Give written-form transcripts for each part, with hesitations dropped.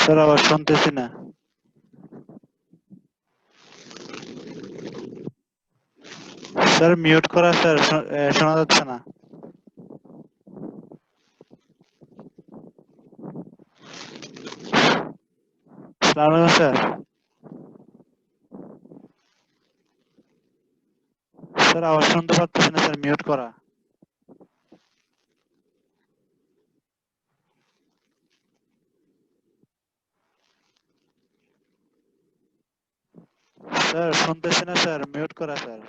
Sir আবার শুনতেছি না। স্যার মিউট করা স্যার, শোনা যাচ্ছে না। আসসালামু আলাইকুম স্যার। স্যার আবার শুনতে পাচ্ছি না স্যার, মিউট করা। স্যার শুনতেছি না স্যার, মিউট করা স্যার।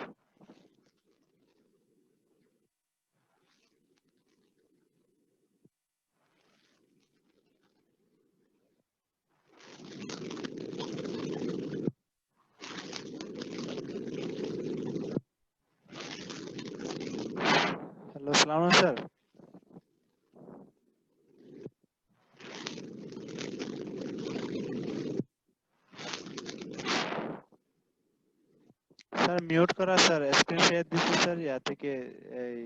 হ্যালো, আসসালামু আলাইকুম স্যার। স্যার মিউট করা স্যার, স্ক্রিন শেয়ার দিচ্ছি স্যার, ইয়া থেকে এই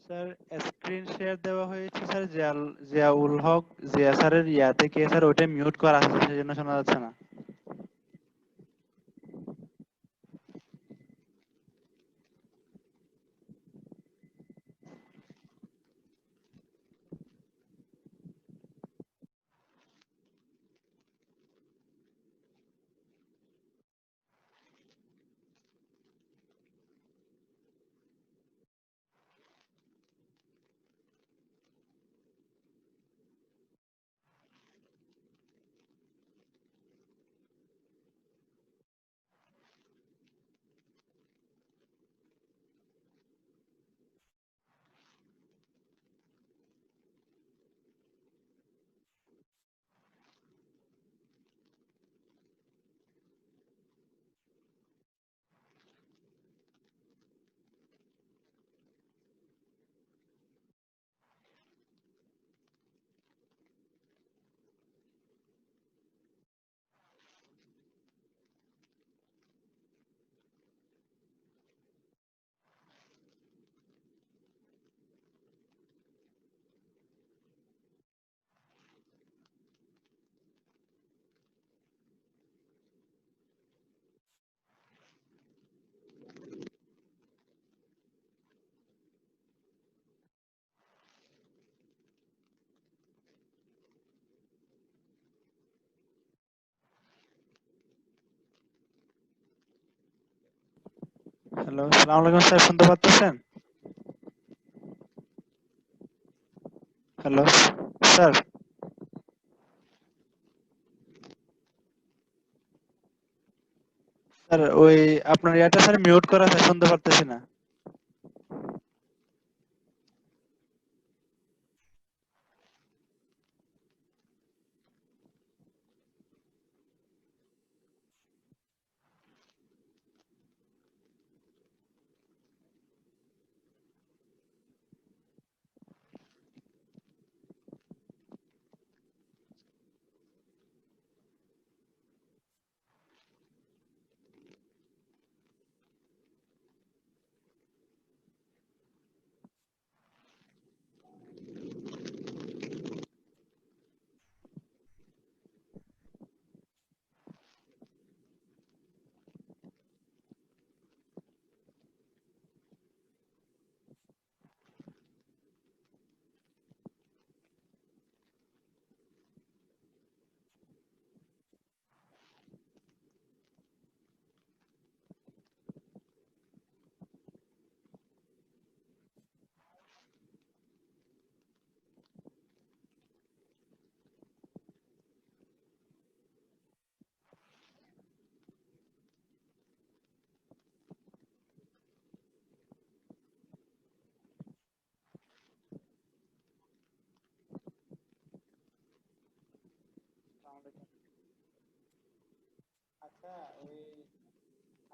স্যার স্ক্রিন শেয়ার দেওয়া হয়েছে স্যার, জিয়াউল হক জিয়া স্যারের ইয়া থেকে স্যার, ওটা মিউট করা আছে, সেজন্য শোনা যাচ্ছে না। হ্যালো, আসসালামু আলাইকুম স্যার, শুনতে পাচ্ছেন? Hello sir. স্যার ওই আপনার ইয়াটা স্যার মিউট করা স্যার, শুনতে পারতেছি না।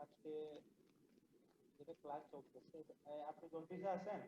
আজকে যেটা ক্লাস চলতেছে আপনি কোন পেজে আছেন?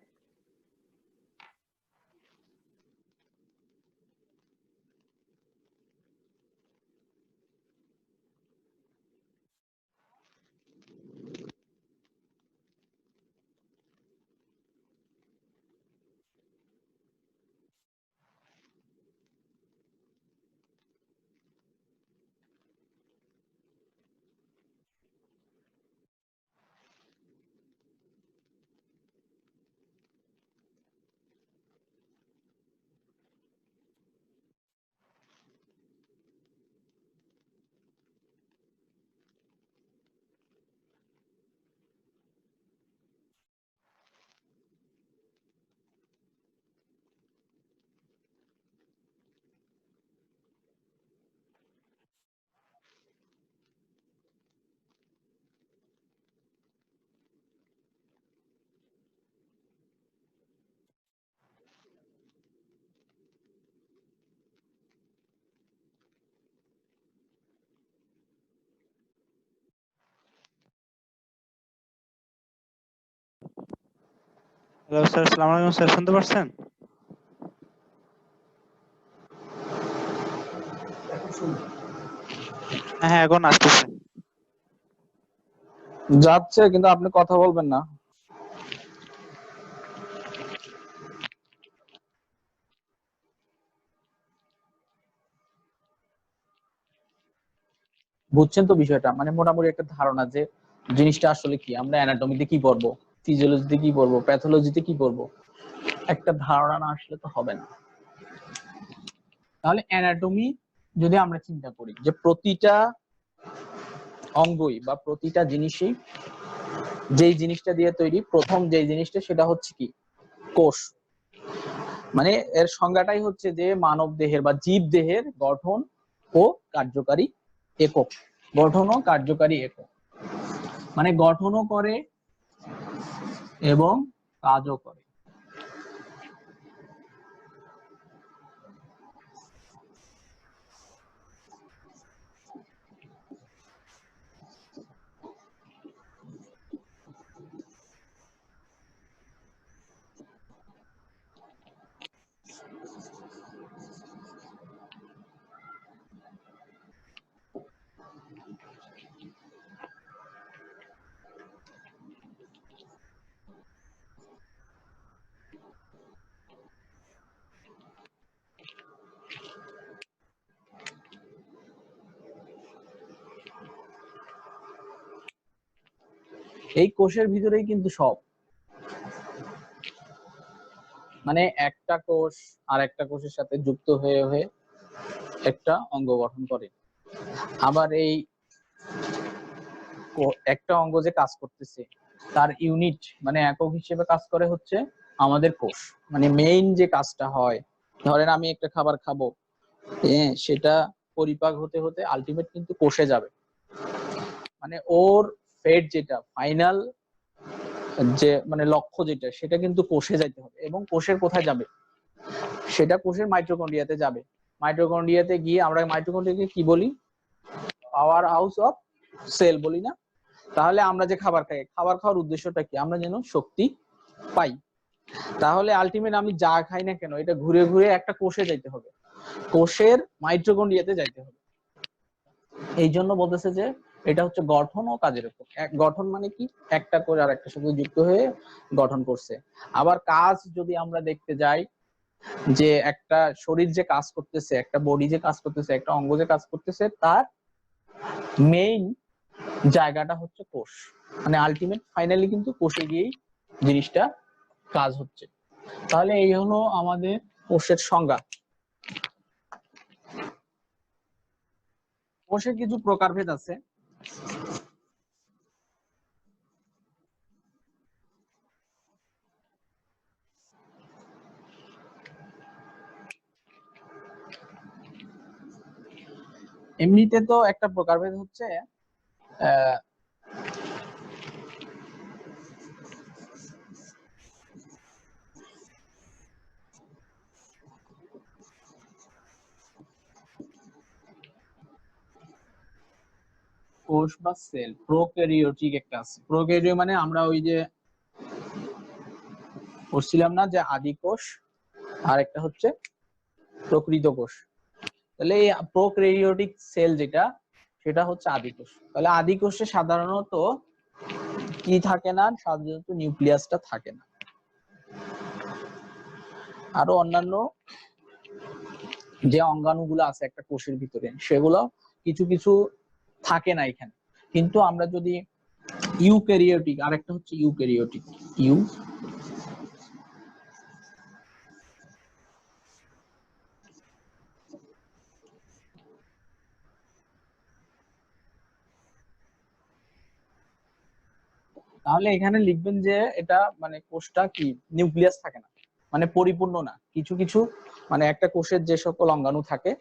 হ্যালো স্যার, আসসালামু আলাইকুম স্যার, শুনতে পাচ্ছেন? হ্যাঁ হ্যাঁ, এখন আসতেছে। যাচ্ছে, কিন্তু আপনি কথা বলবেন না। বুঝছেন তো বিষয়টা, মানে মোটামুটি একটা ধারণা যে জিনিসটা আসলে কি, আমরা অ্যানাটমিতে কি পড়বো, ফিজিওলজিতে কি পড়বো, প্যাথোলজিতে কি পড়বো, একটা ধারণা না আসলে তো হবে না। তাহলে অ্যানাটমি যদি আমরা চিন্তা করি যে প্রতিটা অঙ্গই বা প্রতিটা জিনিসই যেই জিনিসটা দিয়ে তৈরি, প্রথম যেই জিনিসটা সেটা হচ্ছে কি, কোষ। মানে এর সংজ্ঞাটাই হচ্ছে যে মানব দেহের বা জীব দেহের গঠন ও কার্যকারী একক। গঠন ও কার্যকারী একক মানে গঠনও করে এবং কাজও করে। এই কোষের ভিতরেই কিন্তু সব, মানে একটা কোষ আর একটা কোষের সাথে যুক্ত হয়ে হয়ে একটা অঙ্গ গঠন করে। আবার এই একটা অঙ্গ যে কাজ করতেছে তার ইউনিট মানে একক হিসেবে কাজ করে হচ্ছে আমাদের কোষ। মানে মেইন যে কাজটা হয়, ধরেন আমি একটা খাবার খাবো, সেটা পরিপাক হতে হতে আলটিমেট কিন্তু কোষে যাবে। মানে ওর ফেট যেটা ফাইনাল যে মানে লক্ষ্য যেটা, সেটা কিন্তু কোষে যাইতে হবে। এবং কোষের কোথায় যাবে, সেটা কোষের মাইটোকন্ড্রিয়াতে যাবে। মাইটোকন্ড্রিয়াতে গিয়ে আমরা মাইটোকন্ড্রিয়াকে কি বলি, পাওয়ার হাউস অফ সেল বলি না? তাহলে আমরা যে খাবার খাই, খাবার খাওয়ার উদ্দেশ্যটা কি, আমরা যেন শক্তি পাই। তাহলে আলটিমেট আমি যা খাই না কেন, এটা ঘুরে ঘুরে একটা কোষে যাইতে হবে, কোষের মাইটোকন্ড্রিয়াতে যাইতে হবে। এই জন্য বলতেছে যে এটা হচ্ছে গঠন ও কাজের উপর। গঠন মানে কি, একটা করে আর একটা সাথে যুক্ত হয়ে গঠন করছে। আবার কাজ যদি আমরা দেখতে যাই, যে একটা শরীর যে কাজ করতেছে, একটা বডি যে কাজ করতেছে, একটা অঙ্গ যে কাজ করতেছে, তার মেইন জায়গাটা হচ্ছে কোষ। মানে আলটিমেট ফাইনালি কিন্তু কোষে গিয়েই জিনিসটা কাজ হচ্ছে। তাহলে এই হলো আমাদের কোষের সংজ্ঞা। কোষের কিছু প্রকারভেদ আছে। এমনিতে তো একটা প্রকারভেদ হচ্ছে আহ কোষ বা সেল। প্রোক্যারিওটিক একটা আছে, প্রোক্যারিও মানে আমরা ওই যে বলছিলাম না যে আদি কোষ, আর একটা হচ্ছে প্রকৃত কোষ। তাহলে এই প্রোক্যারিওটিক সেল যেটা, সেটা হচ্ছে আদি কোষ। তাহলে আদি কোষে সাধারণত কি থাকে না, সাধারণত নিউক্লিয়াসটা থাকে না। আরো অন্যান্য যে অঙ্গাণুগুলো আছে একটা কোষের ভিতরে, সেগুলো কিছু কিছু থাকে না এখানে। কিন্তু আমরা যদি ইউক্যারিওটিক, আরেকটা হচ্ছে ইউক্যারিওটিক, তাহলে এখানে লিখবেন যে এটা মানে কোষটা কি নিউক্লিয়াস থাকে না, মানে পরিপূর্ণ না। কিছু কিছু মানে একটা কোষের যে সকল অঙ্গাণু থাকে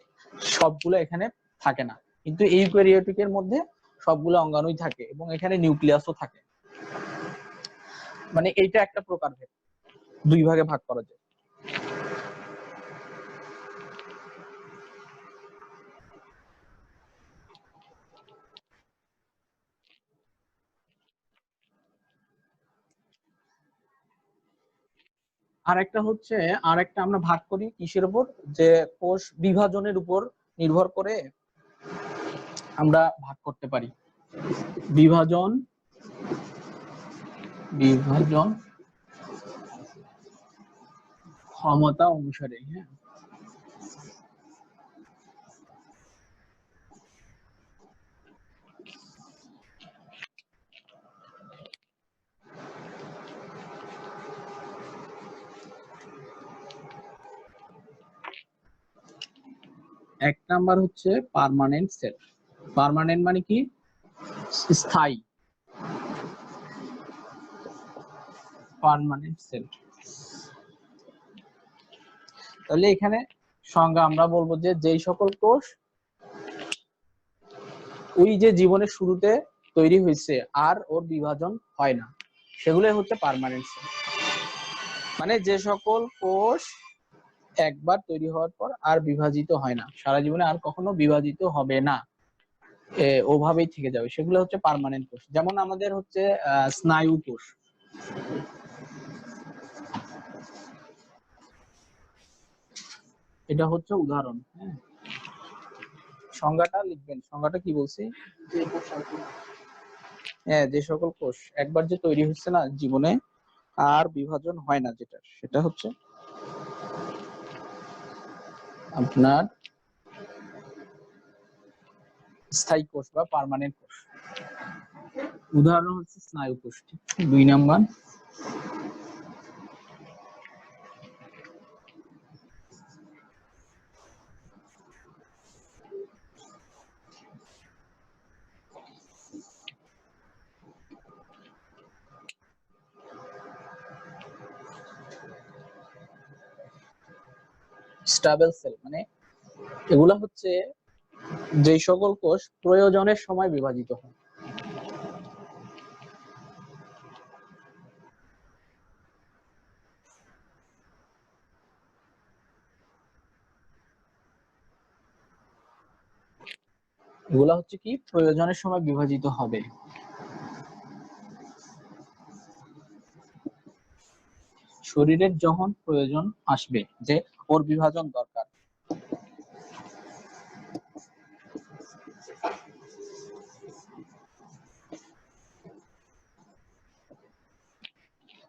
সবগুলো এখানে থাকে না, কিন্তু ইউক্যারিওটিকের মধ্যে সবগুলো অঙ্গাণুই থাকে এবং এখানে নিউক্লিয়াসও থাকে। মানে এইটা একটা প্রকারভেদ, দুই ভাগে ভাগ করা যায়। আরেকটা হচ্ছে, আরেকটা আমরা ভাগ করি কিসের উপর, যে কোষ বিভাজনের উপর নির্ভর করে আমরা ভাগ করতে পারি। বিভাজন, বিভাজন ক্ষমতা অনুসারে। হ্যাঁ, এক নাম্বার হচ্ছে পার্মানেন্ট সেল। পার্মানেন্ট মানে কি, স্থায়ী। পার্মানেন্ট সেল, তাহলে এখানে সংজ্ঞা আমরা বলবো যে যেই সকল কোষ ওই যে জীবনের শুরুতে তৈরি হয়েছে আর ওর বিভাজন হয় না, সেগুলোই হচ্ছে পার্মানেন্ট সেল। মানে যে সকল কোষ একবার তৈরি হওয়ার পর আর বিভাজিত হয় না, সারা জীবনে আর কখনো বিভাজিত হবে না, ওভাবেই থেকে যাবে, সেগুলো হচ্ছে পার্মানেন্ট কোষ। যেমন আমাদের হচ্ছে স্নায়ু কোষ, এটা হচ্ছে উদাহরণ। হ্যাঁ, সংজ্ঞাটা লিখবেন, সংজ্ঞাটা কি বলছি, হ্যাঁ যে সকল কোষ একবার যে তৈরি হচ্ছে না জীবনে আর বিভাজন হয় না, যেটা সেটা হচ্ছে আপনার স্থায়ী কোষ বা পার্মানেন্ট কোষ। উদাহরণ হচ্ছে স্নায়ু কোষ। 2 নাম্বার, স্টাবেল সেল। মানে এগুলা হচ্ছে যে সকল কোষ প্রয়োজনের সময় বিভাজিত হয়। এগুলা হচ্ছে কি প্রয়োজনের সময় বিভাজিত হবে। শরীরের যখন প্রয়োজন আসবে যে ওর বিভাজন দরকার,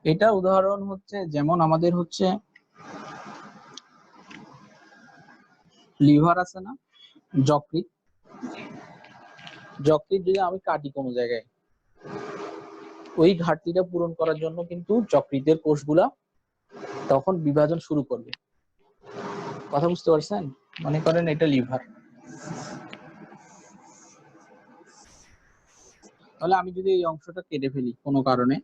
এটা উদাহরণ হচ্ছে যেমন আমাদের হচ্ছে লিভার আছে না, যকৃৎ। যকৃৎ যদি আমি কাটি কোনো জায়গায়, ওই ঘাটতিটা পূরণ করার জন্য কিন্তু যকৃতের কোষগুলা তখন বিভাজন শুরু করবে। কথা বুঝতে পারছেন? মনে করেন এটা লিভার, তাহলে আমি যদি এই অংশটা কেটে ফেলি কোনো কারণে,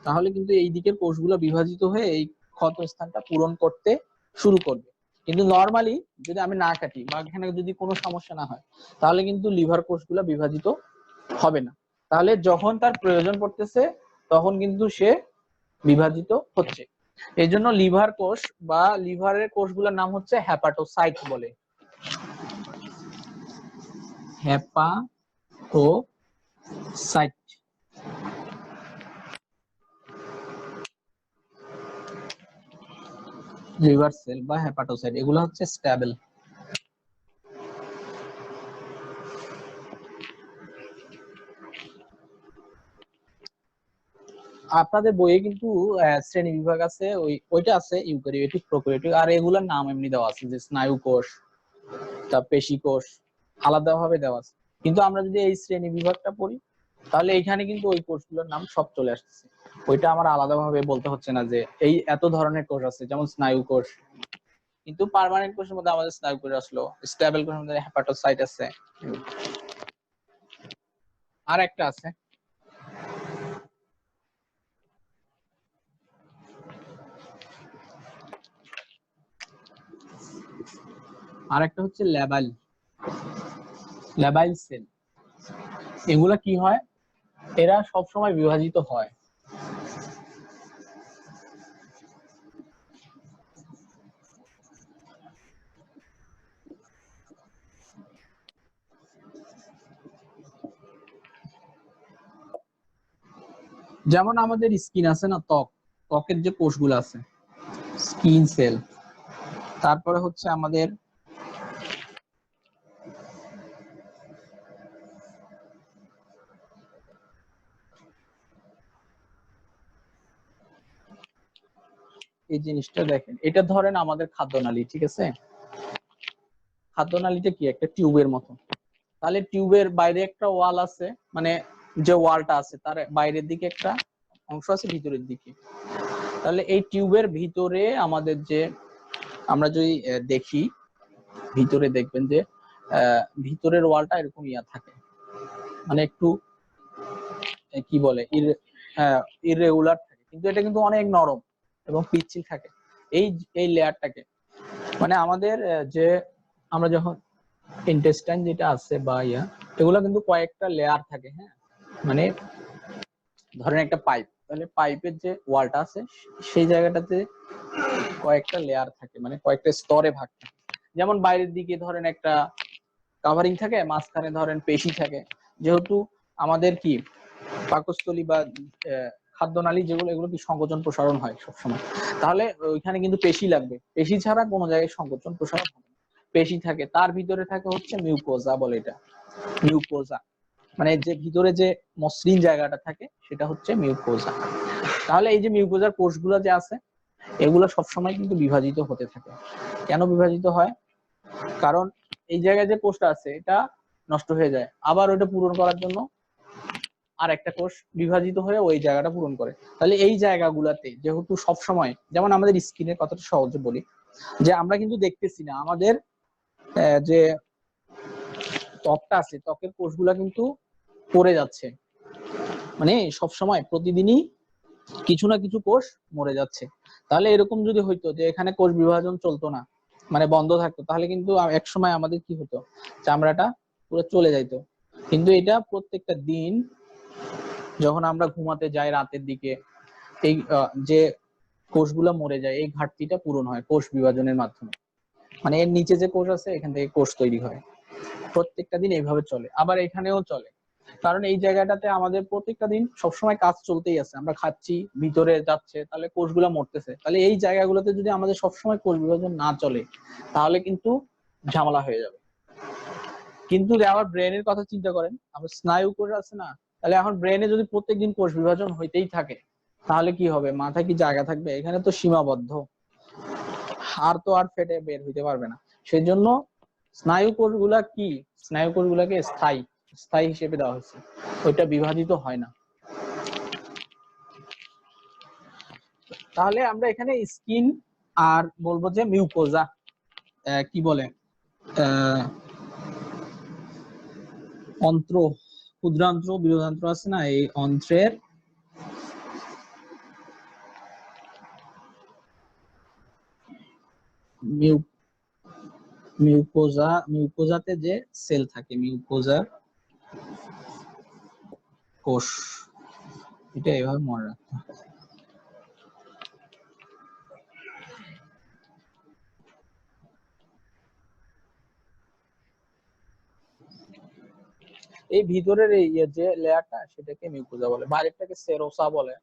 তাহলে কিন্তু এই দিকের কোষগুলো বিভাজিত হয়ে এই ক্ষত স্থানটা পূরণ করতে শুরু করবে। কিন্তু নরমালি যদি আমি না কাটি বা এখানে যদি কোনো সমস্যা না হয়, তাহলে কিন্তু লিভার কোষগুলো বিভাজিত হবে না। তাহলে যখন তার প্রয়োজন পড়তেছে তখন কিন্তু সে বিভাজিত হচ্ছে। এই জন্য লিভার কোষ বা লিভারের কোষগুলোর নাম হচ্ছে হেপাটোসাইট বলে। হেপাটোসাইট। ও সাইট, লিভার সেল বা হেপাটোসাইট, এগুলো হচ্ছে স্টেবল। আপনাদের বইয়ে কিন্তু শ্রেণী বিভাগ আছে, ওইটা আছে ইউক্যারিওটিক, প্রোক্যারিওটিক, আর এগুলোর নাম এমনি দেওয়া আছে যে স্নায়ু কোষ, তা পেশি কোষ, আলাদাভাবে দেওয়া আছে। কিন্তু আমরা যদি এই শ্রেণী বিভাগটা পড়ি তাহলে এখানে কিন্তু ওই কোষগুলোর নাম সব চলে আসছে, ওইটা আমার আলাদাভাবে বলতে হচ্ছে না যে এই এত ধরনের কোষ আছে, যেমন স্নায়ু কোষ। কিন্তু পার্মানেন্ট কোষের মধ্যে আমাদের স্নায়ু কোষ আসলো, স্টেবল কোষের মধ্যে হেপাটোসাইট আছে, আর একটা আছে আর একটা হচ্ছে ল্যাবাইল, ল্যাবাইল সেল। এগুলা কি হয়, এরা সব সময় বিভাজিত হয়। যেমন আমাদের স্কিন আছে না, ত্বক, ত্বকের যে কোষগুলো আছে স্কিন সেল, তারপরে হচ্ছে আমাদের এই জিনিসটা দেখেন, এটা ধরেন আমাদের খাদ্যনালী, ঠিক আছে? খাদ্যনালীটা কি একটা টিউবের মতো, তাহলে টিউবের বাইরে একটা ওয়াল আছে, মানে যে ওয়ালটা আছে তার বাইরের দিকে একটা অংশ আছে, ভিতরের দিকে। তাহলে এই টিউবের ভিতরে আমাদের যে, আমরা যদি দেখি ভিতরে, দেখবেন যে ভিতরের ওয়ালটা এরকম ইয়া থাকে, মানে একটু কি বলে ইররেগুলার থাকে, কিন্তু এটা কিন্তু অনেক নরম এবং পিচ্ছিল থাকে। এই এই লেয়ারটাকে, মানে আমাদের যে আমরা যখন ইন্টেস্টাইন যেটা আছে বা ইয়া, এগুলো কিন্তু কয়েকটা লেয়ার থাকে, হ্যাঁ। মানে ধরেন একটা পাইপ, তাহলে পাইপের যে ওয়ালটা আছে সেই জায়গাটাতে কয়েকটা লেয়ার থাকে, মানে কয়েকটা স্তরে ভাগ থাকে। যেমন বাইরের দিকে ধরেন একটা কাভারিং থাকে, মাঝখানে ধরেন পেশি থাকে। যেহেতু আমাদের কি পাকস্থলী বা খাদ্যনালী যেগুলো, এগুলো কি সংকোচন প্রসারণ হয় সবসময়, তাহলে ওইখানে কিন্তু পেশি লাগবে, পেশি ছাড়া কোনো জায়গায় সংকোচন প্রসারণ হবে না। পেশি থাকে, তার ভিতরে থাকে হচ্ছে মিউকোজা বলে, এটা মিউকোজা, মানে যে ভিতরে যে মসৃণ জায়গাটা থাকে সেটা হচ্ছে মিউকোজা। তাহলে এই যে মিউকোজার কোষগুলো যে আছে, এগুলো সবসময় কিন্তু বিভাজিত হতে থাকে। কেন বিভাজিত হয়? কারণ এই জায়গায় যে কোষটা আছে এটা নষ্ট হয়ে যায়, আবার ওইটা পূরণ করার জন্য আর একটা কোষ বিভাজিত হয়ে ওই জায়গাটা পূরণ করে। তাহলে এই জায়গাগুলাতে যেহেতু সব সময়, যেমন আমাদের স্কিনের কথাটা সহজে বলি, যে আমরা কিন্তু দেখতেছি না, আমাদের যে ত্বকটা আছে, ত্বকের কোষগুলা কিন্তু পড়ে যাচ্ছে, মানে সব সময় প্রতিদিনই কিছু না কিছু কোষ মরে যাচ্ছে। তাহলে এরকম যদি হইতো যে এখানে কোষ বিভাজন চলতো না, মানে বন্ধ থাকতো, তাহলে কিন্তু এক সময় আমাদের কি হতো, চামড়াটা পুরো চলে যাইতো। কিন্তু এটা প্রত্যেকটা দিন যখন আমরা ঘুমাতে যাই রাতের দিকে, এই যে কোষগুলা মরে যায়, এই ঘাটতিটা পূরণ হয় কোষ বিভাজনের মাধ্যমে। মানে এর নিচে যে কোষ আছে এখান থেকে কোষ তৈরি হয়, প্রত্যেকটা দিন এইভাবে চলে। আবার এখানেও চলে, কারণ এই জায়গাটাতে আমাদের প্রত্যেকটা দিন সবসময় কাজ চলতেই আছে, আমরা খাচ্ছি, ভিতরে যাচ্ছে, তাহলে কোষগুলা মরতেছে। তাহলে এই জায়গাগুলোতে যদি আমাদের সবসময় কোষ বিভাজন না চলে তাহলে কিন্তু ঝামেলা হয়ে যাবে। কিন্তু আবার ব্রেনের কথা চিন্তা করেন, আমার স্নায়ু কোষ আছে না, তাহলে এখন ব্রেনে যদি প্রত্যেকদিন কোষ বিভাজন হইতেই থাকে তাহলে কি হবে, মাথায় কি জায়গা থাকবে? এখানে তো সীমাবদ্ধ, আর তো আর ফেটে বের হইতে পারবে না। সেই জন্য স্নায়ু কোষগুলা কি, স্নায়ু কোষগুলাকে স্থায়ী স্থায়ী হিসেবে দেওয়া হয়েছে, ওইটা বিভাজিত হয় না। তাহলে আমরা এখানে স্কিন আর বলবো যে মিউকোজা, কি বলে অন্ত্র, ক্ষুদ্রান্ত্র, বৃহদান্ত্র আছে না, এই অন্ত্রের মিউকোজা, মিউকোজাতে যে সেল থাকে, মিউকোজার কোষ, এটা এভাবে মনে রাখতে হবে। এই ভিতরের এই যে লেয়ারটা সেটাকে মিউকোজা বলে, বাইরেরটাকে সেরোসা বলে,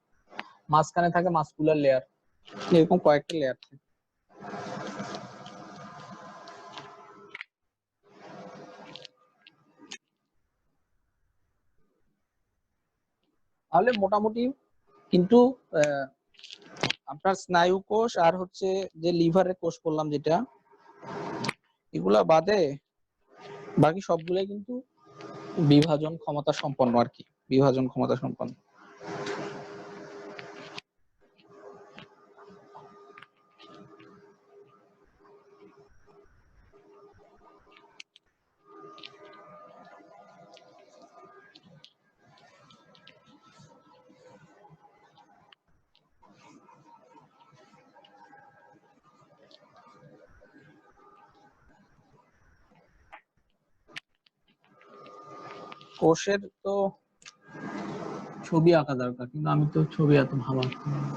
মাঝখানে থাকে মাসকুলার লেয়ার, এরকম কয়েকটা লেয়ার থাকে। তাহলে মোটামুটি কিন্তু আপনার স্নায়ু কোষ আর হচ্ছে যে লিভারের কোষ বললাম যেটা, এগুলা বাদে বাকি সবগুলাই কিন্তু বিভাজন ক্ষমতা সম্পন্ন আর কি, বিভাজন ক্ষমতা সম্পন্ন। কোষের তো ছবি আঁকা দরকার, কিন্তু আমি তো ছবি এত ভালো আঁকতে পারি না।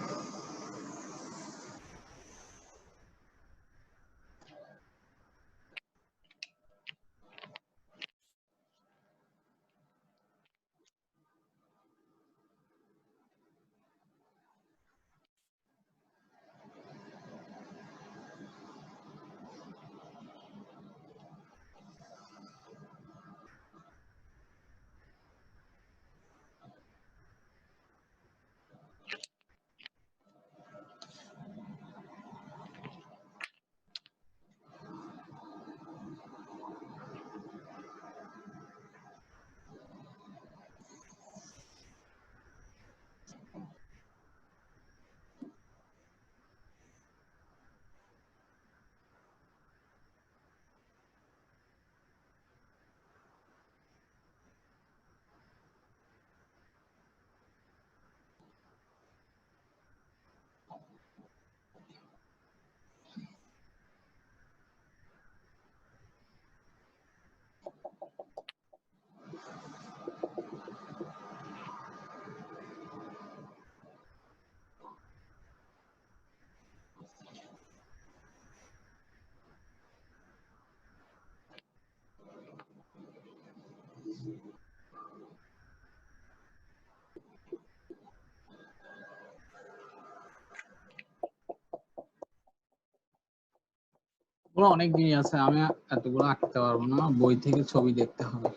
ওগুলো অনেক জিনিস আছে, আমি এতগুলো আঁকতে পারবো না, বই থেকে ছবি দেখতে হবে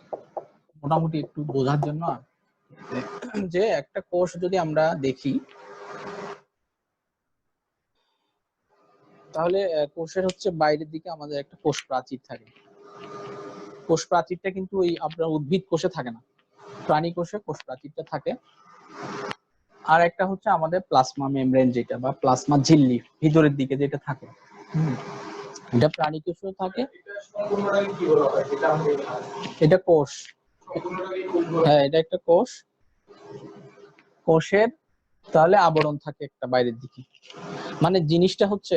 মোটামুটি একটু বোঝার জন্য। যে একটা কোষ যদি আমরা দেখি তাহলে কোষের হচ্ছে বাইরের দিকে আমাদের একটা কোষ প্রাচীর থাকে। কোষ প্রাচীরটা কিন্তু ওই আপনার উদ্ভিদ কোষে থাকে না, প্রাণী কোষে কোষ প্রাচীরটা থাকে। আর একটা হচ্ছে আমাদের প্লাজমা মেমব্রেন, যেটা বা প্লাজমা ঝিল্লি ভিতরের দিকে যেটা থাকে, এটা প্রাণী কোষেও থাকে। এটা কোষ, হ্যাঁ এটা একটা কোষ। কোষের তাহলে আবরণ থাকে একটা বাইরের দিকে, মানে জিনিসটা হচ্ছে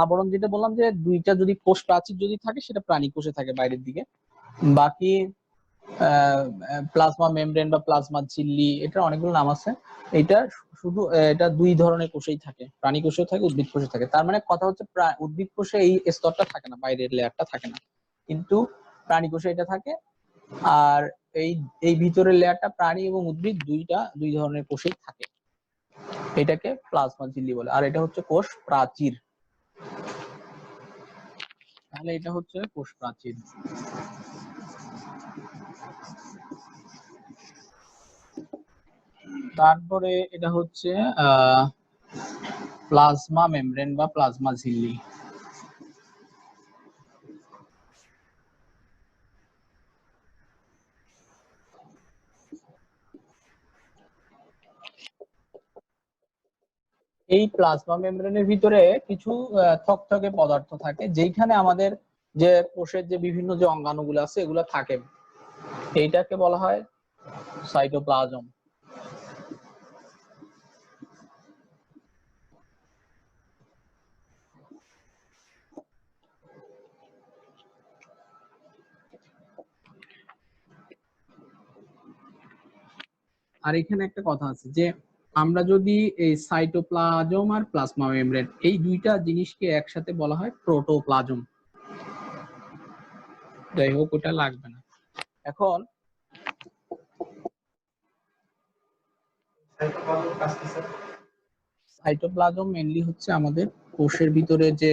আবরণ যেটা বললাম যে দুইটা যদি কোষ প্রাচীর যদি থাকে সেটা প্রাণী কোষে থাকে বাইরের দিকে, বাকি প্লাজমা মেমব্রেন বা প্লাজমা ঝিল্লি এটার অনেকগুলো নাম আছে। এটা শুধু এটা দুই ধরনের কোষেই থাকে, প্রাণী কোষেও থাকে উদ্ভিদ কোষে থাকে। তার মানে কথা হচ্ছে উদ্ভিদ কোষে এই স্তরটা থাকে না, বাইরের লেয়ারটা থাকে না, কিন্তু প্রাণী কোষে এটা থাকে। আর এই এই ভিতরের লেয়ারটা প্রাণী এবং উদ্ভিদ দুই ধরনের কোষেই থাকে, এটাকে প্লাজমা ঝিল্লি বলে। আর এটা হচ্ছে কোষ প্রাচীর। তাহলে এটা হচ্ছে কোষ প্রাচীর। তারপরে এটা হচ্ছে প্লাজমা মেমব্রেন বা প্লাজমা ঝিল্লি। এই প্লাজমা মেমব্রেনের ভিতরে কিছু থকথকে পদার্থ থাকে, যেখানে আমাদের যে কোষের যে বিভিন্ন যে অঙ্গাণুগুলো আছে এগুলো থাকে, এইটাকে বলা হয় সাইটোপ্লাজম। আর এখানে একটা কথা আছে যে আমরা যদি এই সাইটোপ্লাজম আর প্লাজমা মেমব্রেন এই দুইটা জিনিসকে একসাথে বলা হয় প্রোটোপ্লাজম। যাই হোক ওটা লাগবে না। এখন সাইটোপ্লাজম মেইনলি হচ্ছে আমাদের কোষের ভিতরে যে,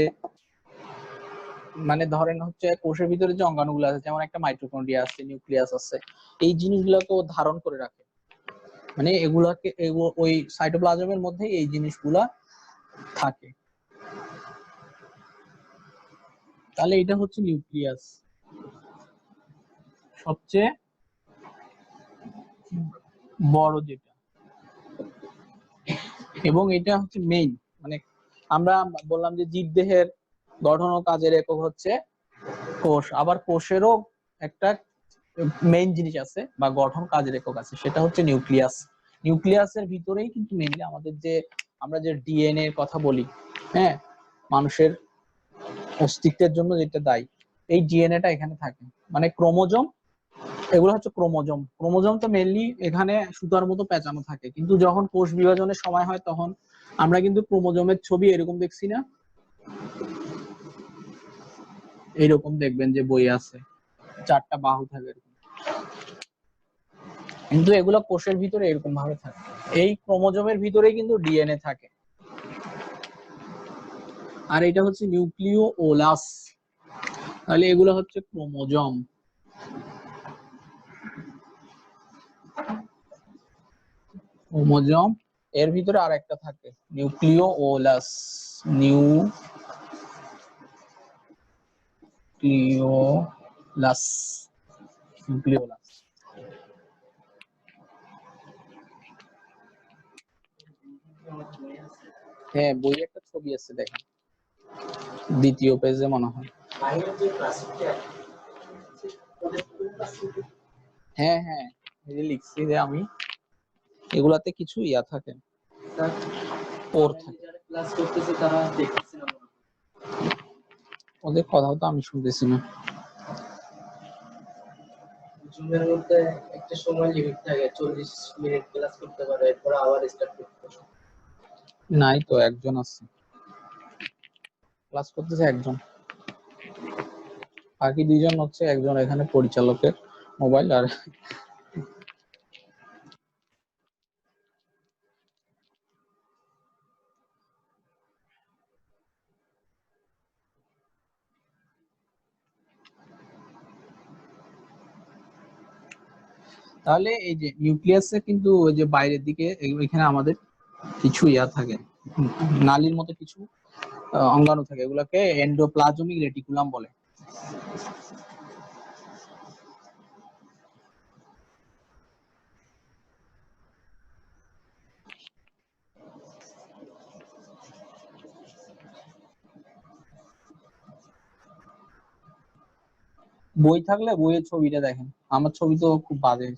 মানে ধরেন হচ্ছে কোষের ভিতরে যে অঙ্গাণুগুলো আছে, যেমন একটা মাইটোকন্ড্রিয়া আছে, নিউক্লিয়াস আছে, এই জিনিসগুলোকে ধারণ করে রাখে। মানে এগুলাকে ওই সাইটোপ্লাজমের মধ্যে এই জিনিসগুলা থাকে। তাহলে এটা হচ্ছে নিউক্লিয়াস, সবচেয়ে বড় যেটা, এবং এটা হচ্ছে মেইন। মানে আমরা বললাম যে জীবদেহের গঠন ও কাজের একক হচ্ছে কোষ, আবার কোষেরও একটা মেইন জিনিস আছে বা গঠন কাজের একক আছে, সেটা হচ্ছে নিউক্লিয়াস। নিউক্লিয়াসের ভিতরেই কিন্তু মেইনলি আমাদের যে আমরা যে ডিএনএ এর কথা বলি, হ্যাঁ, মানুষের অস্তিত্বের জন্য যেটা দায়ী, এই ডিএনএটা এখানে থাকে। মানে ক্রোমোজোম, এগুলো হচ্ছে ক্রোমোজোম। ক্রোমোজোম তো মেইনলি এখানে সুতার মতো পেঁচানো থাকে, কিন্তু যখন কোষ বিভাজনের সময় হয় তখন আমরা কিন্তু ক্রোমোজোমের ছবি এরকম দেখছি না, এইরকম দেখবেন যে বই আছে, 4টা বাহু থাকে এরকম, কিন্তু এগুলো কোষের ভিতরে এরকম ভাবে থাকে। এই ক্রোমোজোমের ভিতরেই কিন্তু ডিএনএ থাকে। আর এটা হচ্ছে নিউক্লিওলাস, তাহলে এগুলো হচ্ছে ক্রোমোজোম। ক্রোমোজোম এর ভিতরে আর একটা থাকে নিউক্লিওলাস, নিউক্লিওলাস, নিউক্লিওলাস। হ্যাঁ, বই একটা ছবি আছে, দেখেন 2য় পেজে মনে হয়। হ্যাঁ হ্যাঁ, এই যে লিখছি যে আমি, এগুলাতে কিছু ইয়া থাকে, ওর থাকে। ক্লাস করতেছে তারা দেখতেছে না, ওদের কথাও তো আমি শুনতেছি না। জুমের মধ্যে একটা সময় লিমিট থাকে, 40 মিনিট ক্লাস করতে পারে, এরপর আবার স্টার্ট করতে পারে। নাই তো, একজন আছে ক্লাস করতেছে, একজন, বাকি 2জন হচ্ছে, একজন এখানে পরিচালকের মোবাইল, আর তাহলে এই যে নিউক্লিয়াসে কিন্তু ওই যে বাইরের দিকে এখানে আমাদের কিছু ইয়া থাকে, নালীর মতো কিছু অঙ্গাণু থাকে, এগুলোকে এন্ডোপ্লাজমিক রেটিকুলাম বলে। বই থাকলে বইয়ের ছবিটা দেখেন, আমার ছবি তো খুব বাজে।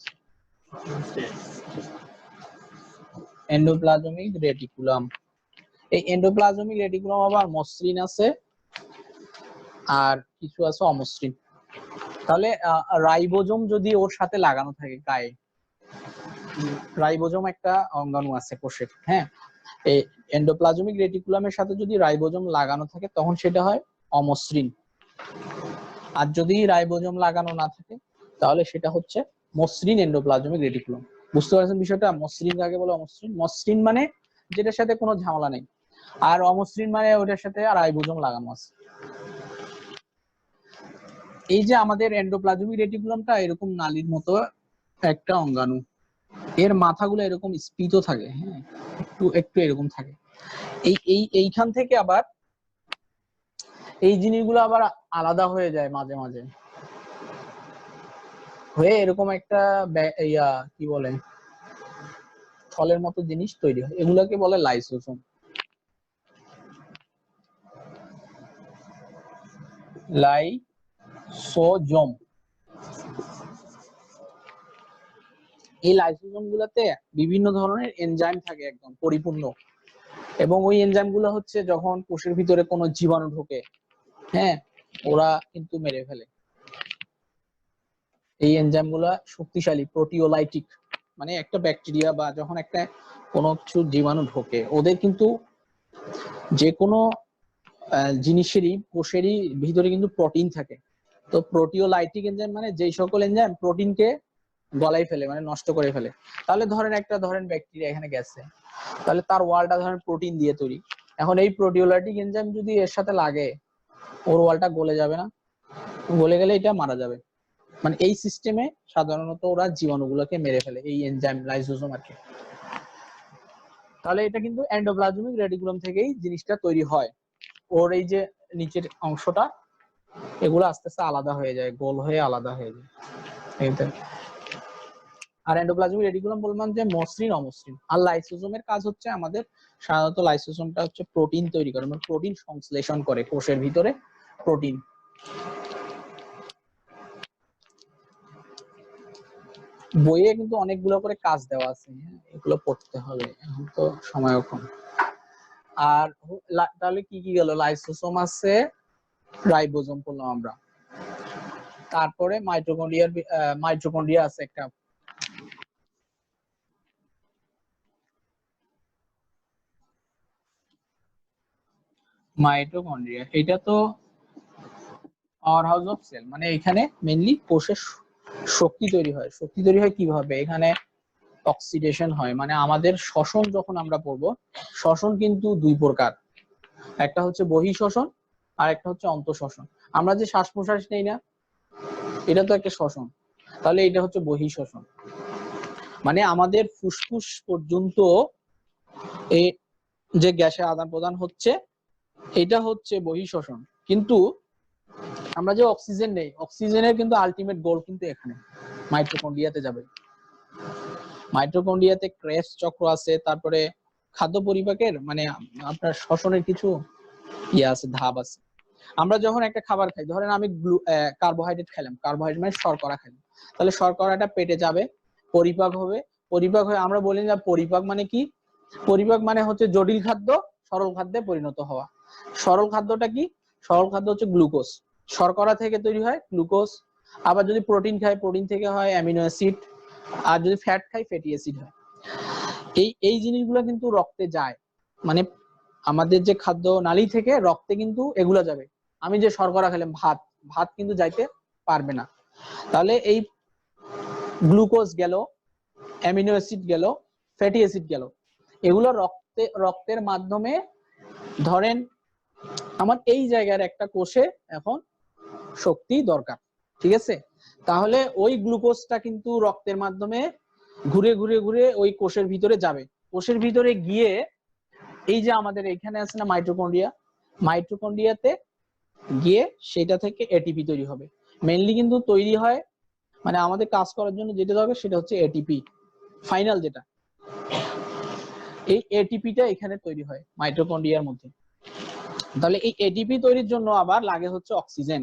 এন্ডোপ্লাজমিক রেটিকুলাম, এই এন্ডোপ্লাজমিক রেটিকুলাম আবার মসৃণ আছে আর কিছু আছে অমসৃণ। তাহলে রাইবোজোম যদি ওর সাথে লাগানো থাকে গায়ে, রাইবোজোম একটা অঙ্গাণু আছে কোষের, হ্যাঁ, এই এন্ডোপ্লাজমিক রেটিকুলামের সাথে যদি রাইবোজোম লাগানো থাকে তখন সেটা হয় অমসৃণ, আর যদি রাইবোজোম লাগানো না থাকে তাহলে সেটা হচ্ছে মসৃণ এন্ডোপ্লাজমিক রেটিকুলাম। বুঝতে পারছেন বিষয়টা? মসৃণ কাকে বলে? অমসৃণ, মসৃণ মানে যেটার সাথে কোনো ঝামেলা নেই, আর অমসৃণ মানে ওটার সাথে রাইবোজোম লাগানো আছে। এই যে আমাদের এন্ডোপ্লাজমিক রেটিকুলামটা এরকম নালীর মতো একটা অঙ্গাণু, এর মাথাগুলো এরকম স্ফীত থাকে, হ্যাঁ, একটু একটু এরকম থাকে। এইখান থেকে আবার এই জিনিসগুলো আবার আলাদা হয়ে যায় মাঝে মাঝে, হয়ে এরকম একটা ইয়া কি বলে থলের মতো জিনিস তৈরি হয়, এগুলাকে বলে লাইসোসোম। লাইসোজোম। এই লাইসোজোম গুলাতে বিভিন্ন ধরনের এনজাইম থাকে, একদম পরিপূর্ণ, এবং ওই এনজাইম গুলো হচ্ছে যখন কোষের ভিতরে কোনো জীবাণু ঢোকে, হ্যাঁ, ওরা কিন্তু মেরে ফেলে। এই এনজাইম গুলা শক্তিশালী, প্রোটিওলাইটিক, মানে একটা ব্যাকটেরিয়া বা যখন একটা কোনো কিছু জীবাণু ঢোকে, ওদের কিন্তু যে কোনো জিনিসেরই কোষেরই ভিতরে কিন্তু প্রোটিন থাকে, তো প্রোটিওলাইটিক এনজাইম মানে যেই সকল এনজাইম প্রোটিনকে গলাই ফেলে, মানে নষ্ট করে ফেলে। তাহলে ধরেন ব্যাকটেরিয়া এখানে গেছে, তাহলে তার ওয়ালটা ধরেন প্রোটিন দিয়ে তৈরি। এখন এই প্রোটিওলাইটিক এনজাইম যদি এর সাথে লাগে, ওর ওয়ালটা গলে যাবে না? গলে গেলে এটা মারা যাবে। মানে এই সিস্টেমে সাধারণত ওরা জীবাণুগুলোকে মেরে ফেলে, এই এনজাইম লাইসোসোম আর কি। তাহলে এটা কিন্তু এন্ডোপ্লাজমিক রেটিকুলাম থেকেই জিনিসটা তৈরি হয়। ওর এই যে নিচের অংশটা, এগুলো আস্তে আস্তে আলাদা হয়ে যায়, গোল হয়ে আলাদা হয়ে যায়। আর এন্ডোপ্লাজমিক রেটিকুলাম বললাম যে মসৃণ অমসৃণ। আর লাইসোসোমের কাজ হচ্ছে আমাদের সাধারণত লাইসোসোমটা হচ্ছে প্রোটিন তৈরি করে, মানে প্রোটিন সংশ্লেষণ করে কোষের ভিতরে প্রোটিন। বইয়ে কিন্তু অনেকগুলো করে কাজ দেওয়া আছে, এগুলো পড়তে হবে, এখন তো সময় কম। আর তাহলে কি কি গেল? লাইসোসোম আছে, রাইবোজোম বললাম আমরা, তারপরে মাইটোকন্ড্রিয়া আছে একটা। মাইটোকন্ড্রিয়া এটা তো পাওয়ার হাউস অফ সেল, মানে এখানে মেইনলি কোষের শক্তি তৈরি হয়। শক্তি তৈরি হয় কিভাবে? এখানে অক্সিডেশন হয়, মানে আমাদের শ্বসন যখন আমরা পড়বো, শ্বসন কিন্তু দুই প্রকার, একটা হচ্ছে বহিঃশ্বসন আর একটা হচ্ছে অন্তঃশ্বসন। আমরা যে শ্বাস প্রশ্বাস নেই না, এটা তো একটা শ্বসন, তাহলে এটা হচ্ছে বহিঃশ্বসন। মানে আমাদের ফুসফুস পর্যন্ত এই যে গ্যাসের আদান প্রদান হচ্ছে, এটা হচ্ছে বহিঃশ্বসন। কিন্তু আমরা যে অক্সিজেন নেই, অক্সিজেনের কিন্তু আলটিমেট গোল কিন্তু এখানে মাইটোকন্ড্রিয়াতে যাবে। মাইটোকন্ড্রিয়াতে ক্রেবস চক্র আছে, তারপরে খাদ্য পরিপাকের মানে আপনার শ্বসনের কিছু আছে, ধাপ আছে। আমরা যখন একটা খাবার খাই, ধরেন আমি কার্বোহাইড্রেট খেলাম, কার্বোহাইড্রেট মানে শর্করা খেলাম, তাহলে শর্করাটা পেটে যাবে, পরিপাক হবে, পরিপাক হয়ে আমরা বলি না পরিপাক মানে কি? পরিপাক মানে হচ্ছে জটিল খাদ্য সরল খাদ্যে পরিণত হওয়া। সরল খাদ্যটা কি? সরল খাদ্য হচ্ছে গ্লুকোজ, শর্করা থেকে তৈরি হয় গ্লুকোজ। আবার যদি প্রোটিন খাই, প্রোটিন থেকে হয় অ্যামিনো অ্যাসিড। আর যদি ফ্যাট খাই, ফ্যাটি অ্যাসিড হয়। এই জিনিসগুলো কিন্তু রক্তে যায়, মানে আমাদের যে খাদ্য নালী থেকে রক্তে কিন্তু এগুলো যাবে। আমি যে শর্করা খেলাম, ভাত, ভাত কিন্তু যাইতে পারবে না। তাহলে এই গ্লুকোজ গেল, অ্যামিনো অ্যাসিড গেল, ফ্যাটি অ্যাসিড গেল, এগুলো রক্তের মাধ্যমে, ধরেন আমার এই জায়গার একটা কোষে এখন শক্তি দরকার, ঠিক আছে? তাহলে ওই গ্লুকোজটা কিন্তু রক্তের মাধ্যমে ঘুরে ঘুরে ঘুরে ওই কোষের ভিতরে যাবে। কোষের ভিতরে গিয়ে এই যে আমাদের এখানে আছে না মাইটোকন্ড্রিয়া, মাইটোকন্ড্রিয়াতে গিয়ে সেটা থেকে এটিপি তৈরি হবে। মেইনলি কিন্তু তৈরি হয়, মানে আমাদের কাজ করার জন্য যেটা দরকার সেটা হচ্ছে এটিপি, ফাইনাল যেটা। এই এটিপিটা এখানে তৈরি হয় মাইটোকন্ড্রিয়ার মধ্যে। তাহলে এই এটিপি তৈরির জন্য আবার লাগে হচ্ছে অক্সিজেন।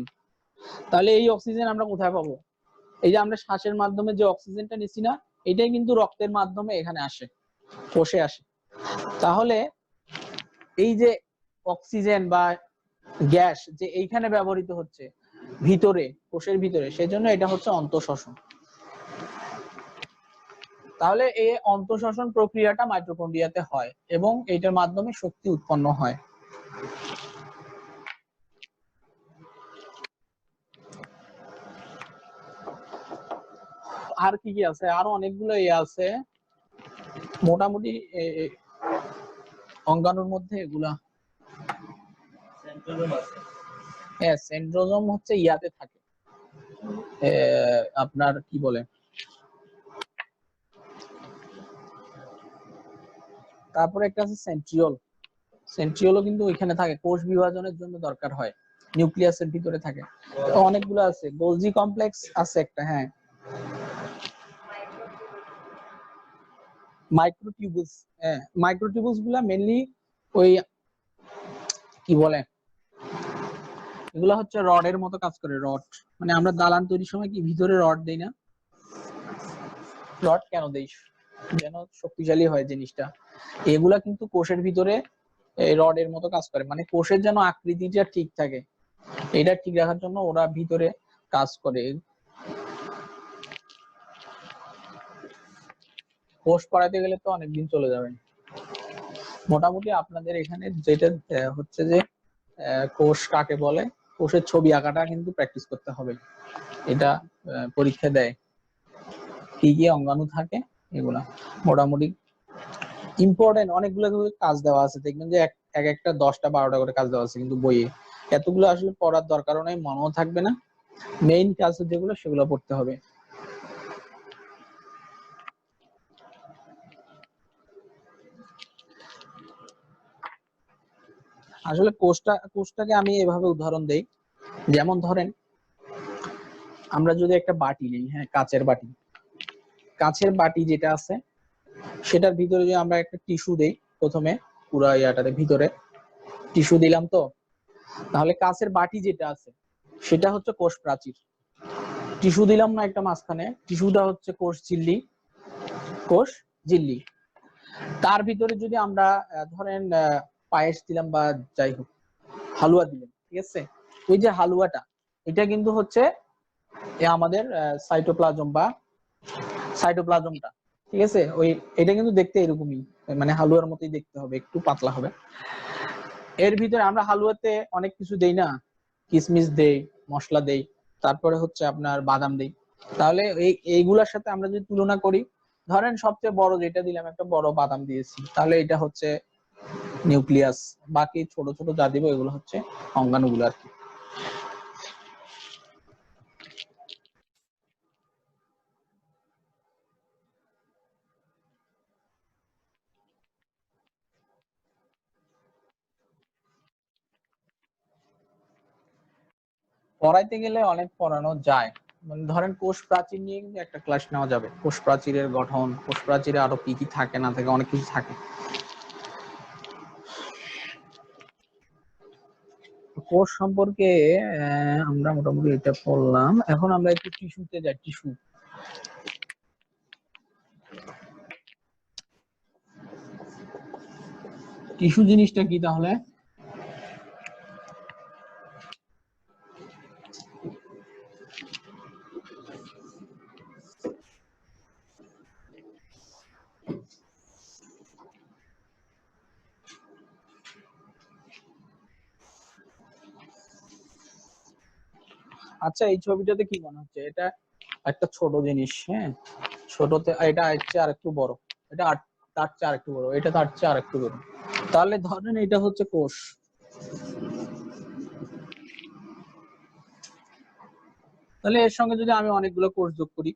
তাহলে এই অক্সিজেন আমরা কোথায় পাবো? এই যে আমরা শ্বাসের মাধ্যমে যে অক্সিজেনটা নিচ্ছি না, এটাই কিন্তু রক্তের মাধ্যমে এখানে আসে, কোষে আসে। তাহলে এই যে অক্সিজেন বা গ্যাস যে এইখানে ব্যবহৃত হচ্ছে ভিতরে, কোষের ভিতরে, সেজন্য এটা হচ্ছে অন্তঃশ্বসন। তাহলে এই অন্তঃশ্বসন প্রক্রিয়াটা মাইটোকন্ড্রিয়াতে হয় এবং এটার মাধ্যমে শক্তি উৎপন্ন হয়। আর কি কি আছে? আরো অনেকগুলো আছে, মোটামুটি অঙ্গাণুর মধ্যে এগুলা। সেন্ট্রোজোম হচ্ছে ইয়াতে থাকে, আপনার কি বলে, তারপরে একটা আছে সেন্ট্রিওল। সেন্ট্রিওলও কিন্তু ওইখানে থাকে, কোষ বিভাজনের জন্য দরকার হয়, নিউক্লিয়াসের ভিতরে থাকে। অনেকগুলো আছে, গোলজি কমপ্লেক্স আছে একটা, হ্যাঁ, মাইক্রোটিউবুলস। হ্যাঁ, মাইক্রোটিউবুলস গুলা মেইনলি ওই কি বলে, এগুলা হচ্ছে রডের মতো কাজ করে। রড মানে আমরা দালান তৈরির সময় কি ভিতরে রড দেই না? রড কেন দেই? যেন শক্তিশালী হয় জিনিসটা। এগুলা কিন্তু কোষের ভিতরে এই রডের মতো কাজ করে, মানে কোষের যেন আকৃতিটা ঠিক থাকে, এটা ঠিক রাখার জন্য ওরা ভিতরে কাজ করে। কোষ পড়াইতে গেলে তো অনেকদিন চলে যাবে। মোটামুটি আপনাদের এখানে যেটা হচ্ছে যে কোষ কাকে বলে, কোষের ছবি আঁকাটা কিন্তু প্র্যাকটিস করতে হবে। এটা পরীক্ষা দেয় কি কি অঙ্গাণু থাকে এগুলা মোটামুটি ইম্পর্টেন্ট অনেকগুলো কাজ দেওয়া আছে, দেখবেন যে এক একটা 10টা 12টা করে কাজ দেওয়া আছে, কিন্তু বইয়ে এতগুলো আসলে পড়ার দরকারও নাই, মনেও থাকবে না। মেইন কাজ যেগুলো সেগুলো পড়তে হবে। আসলে কোষটাকে আমি এভাবে উদাহরণ দেই, যেমন ধরেন আমরা যদি একটা বাটি নিই, হ্যাঁ কাচের বাটি যেটা আছে সেটার ভিতরে যদি আমরা একটা টিস্যু দেই, প্রথমে পুরো ইয়াটাতে ভিতরে টিস্যু দিলাম, তো তাহলে কাচের বাটি যেটা আছে সেটা হচ্ছে কোষ প্রাচীর। টিস্যু দিলাম না একটা মাঝখানে, টিস্যুটা হচ্ছে কোষ ঝিল্লি। তার ভিতরে যদি আমরা ধরেন পায়েস দিলাম বা যাই হোক হালুয়া দিলাম, ঠিক আছে, ওই যে হালুয়াটা এটা কিন্তু হচ্ছে আমাদের সাইটোপ্লাজমটা, ঠিক আছে, এটা কিন্তু দেখতে এরকমই, মানে হালুয়ার মতোই দেখতে হবে, একটু পাতলা হবে। এর ভিতরে আমরা হালুয়াতে অনেক কিছু দেই না, কিশমিশ দেই, মশলা দেই, তারপরে হচ্ছে আপনার বাদাম দেই। তাহলে এইগুলার সাথে আমরা যদি তুলনা করি, ধরেন সবচেয়ে বড় যেটা দিলাম একটা বড় বাদাম দিয়েছি, তাহলে এটা হচ্ছে নিউক্লিয়াস, বাকি ছোট ছোট যা দিব এগুলো হচ্ছে অঙ্গাণুগুলো আর কি। পড়াইতে গেলে অনেক পড়ানো যায়, মানে ধরেন কোষ প্রাচীর নিয়ে কিন্তু একটা ক্লাস নেওয়া যাবে, কোষ প্রাচীরের গঠন, কোষ প্রাচীরে আরো কি কি থাকে না থাকে, অনেক কিছু থাকে। কোষ সম্পর্কে আমরা মোটামুটি এটা পড়লাম, এখন আমরা একটু টিস্যুতে যাই। টিস্যু জিনিসটা কি তাহলে? আচ্ছা, এই ছবিটাতে কি মনে হচ্ছে? এটা একটা ছোট জিনিস, হ্যাঁ, ছোটতে এটা হচ্ছে আর একটু বড়, এটা তার চেয়ে আর একটু বড়, এটা তার চেয়ে আর একটু বড়। তাহলে ধরেন এটা হচ্ছে কোষ, তাহলে এর সঙ্গে যদি আমি অনেকগুলো কোষ যোগ করি,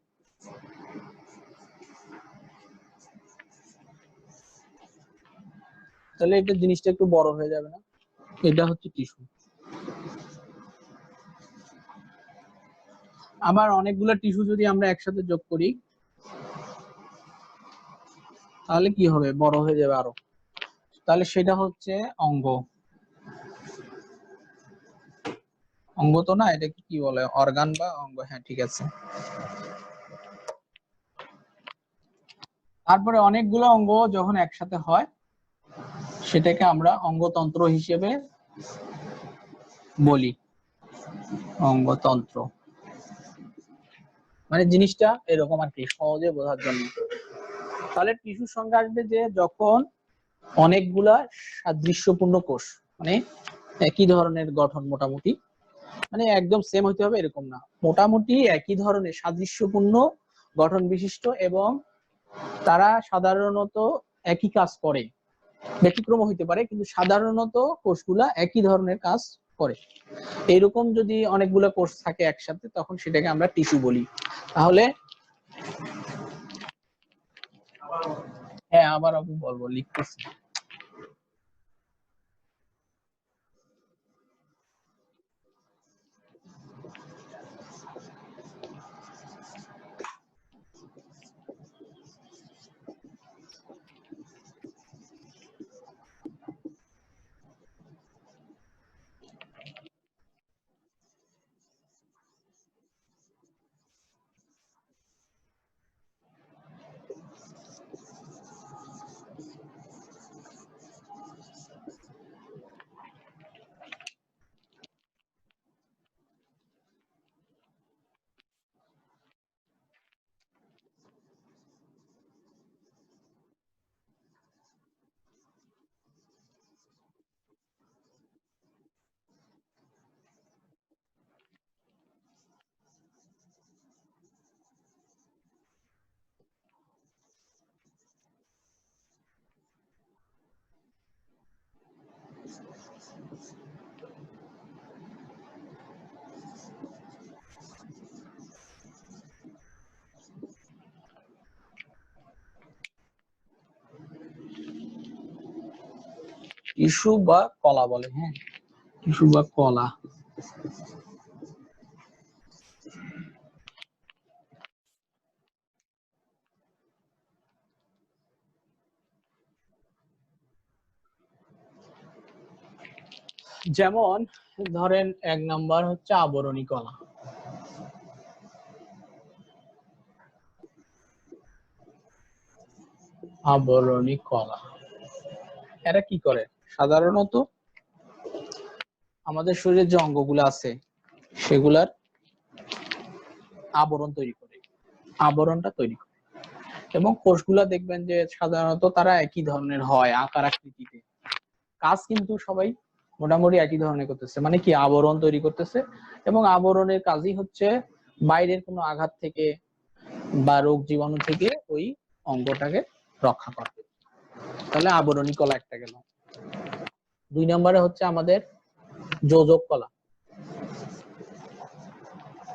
তাহলে এটা জিনিসটা একটু বড় হয়ে যাবে না? এটা হচ্ছে টিস্যু। আবার অনেকগুলো টিস্যু যদি আমরা একসাথে যোগ করি, তাহলে কি হবে? বড় হয়ে যাবে আরো, তাহলে সেটা হচ্ছে অঙ্গ। অঙ্গ তো না, এটা কি বলে, অর্গান বা অঙ্গ, হ্যাঁ ঠিক আছে। তারপরে অনেকগুলো অঙ্গ যখন একসাথে হয় সেটাকে আমরা অঙ্গতন্ত্র হিসেবে বলি। অঙ্গতন্ত্র মানে জিনিসটা এরকম আর কি, সহজে বোঝার জন্য। তাহলে টিস্যুর সঙ্গে আসবে যে যখন অনেকগুলা সাদৃশ্যপূর্ণ কোষ, মানে একই ধরনের গঠন, মোটামুটি মানে একদম সেম হইতে হবে এরকম না, মোটামুটি একই ধরনের সাদৃশ্যপূর্ণ গঠন বিশিষ্ট, এবং তারা সাধারণত একই কাজ করে, ব্যতিক্রম হইতে পারে কিন্তু সাধারণত কোষগুলা একই ধরনের কাজ করে। এইরকম যদি অনেকগুলো কোষ থাকে একসাথে, তখন সেটাকে আমরা টিস্যু বলি। তাহলে হ্যাঁ, আবার আমি বলবো, লিখতেছি। টিস্যু বা কলা বলে, হ্যাঁ টিস্যু বা কলা। যেমন ধরেন 1 নাম্বার হচ্ছে আবরণী কলা। আবরণী কলা এরা কি করে? সাধারণত আমাদের শরীরের যে অঙ্গগুলো আছে সেগুলার আবরণ তৈরি করে, আবরণটা তৈরি করে। এবং কোষগুলা দেখবেন যে সাধারণত তারা একই ধরনের হয় আকার আকৃতিতে। কাজ কিন্তু সবাই মোটামুটি একই ধরনের করতেছে, মানে কি আবরণ তৈরি করতেছে। এবং আবরণের কাজই হচ্ছে বাইরের কোনো আঘাত থেকে বা রোগ জীবাণু থেকে ওই অঙ্গটাকে রক্ষা করা। তাহলে আবরণী কলা একটা গেল। 2 নম্বরে হচ্ছে আমাদের যোজক কলা।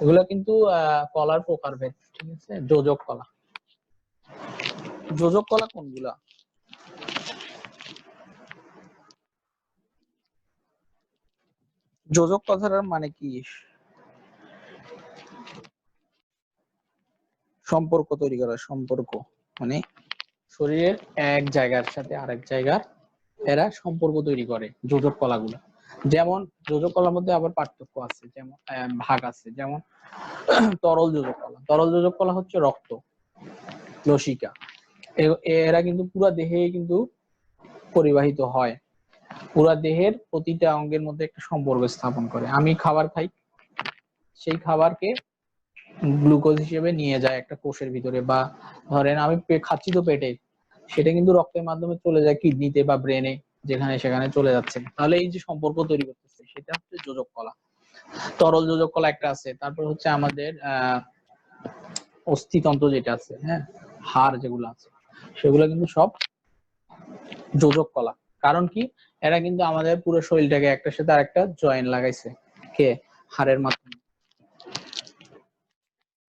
এগুলো কিন্তু কলার প্রকারভেদ, ঠিক আছে। যোজক কলা, যোজক কলা কোনগুলা? যোজক কথাটার মানে কি? সম্পর্ক তৈরি করা, সম্পর্ক মানে শরীরের এক জায়গার সাথে আরেক জায়গার এরা সম্পর্ক তৈরি করে যোজক কলাগুলো। যেমন যোজক কলার মধ্যে আবার পার্থক্য আছে, যেমন ভাগ আছে। যেমন তরল যোজক কলা, তরল যোজক কলা হচ্ছে রক্ত, লসিকা, এরা কিন্তু পুরো দেহে কিন্তু পরিবাহিত হয়, পুরো দেহের প্রতিটা অঙ্গের মধ্যে একটা সম্পর্ক স্থাপন করে। আমি খাবার খাই, সেই খাবারকে গ্লুকোজ হিসেবে নিয়ে যায় একটা কোষের ভিতরে, বা ধরেন আমি খাচ্ছি তো পেটে, সেটা কিন্তু রক্তের মাধ্যমে চলে যায় কিডনিতে বা ব্রেনে, যেখানে সেখানে চলে যাচ্ছে। তাহলে এই যে সম্পর্ক তৈরি করতেছে সেটা হচ্ছে যোজক কলা। তরল যোজক কলা একটা আছে। তারপর হচ্ছে আমাদের অস্থিতন্ত্র যেটা আছে, হ্যাঁ হাড় যেগুলো আছে সেগুলো কিন্তু সব যোজক কলা। কারণ কি, এরা কিন্তু আমাদের পুরো শরীরটাকে একটার সাথে আরেকটা জয়েন লাগাইছে, কে হাড়ের মাধ্যমে।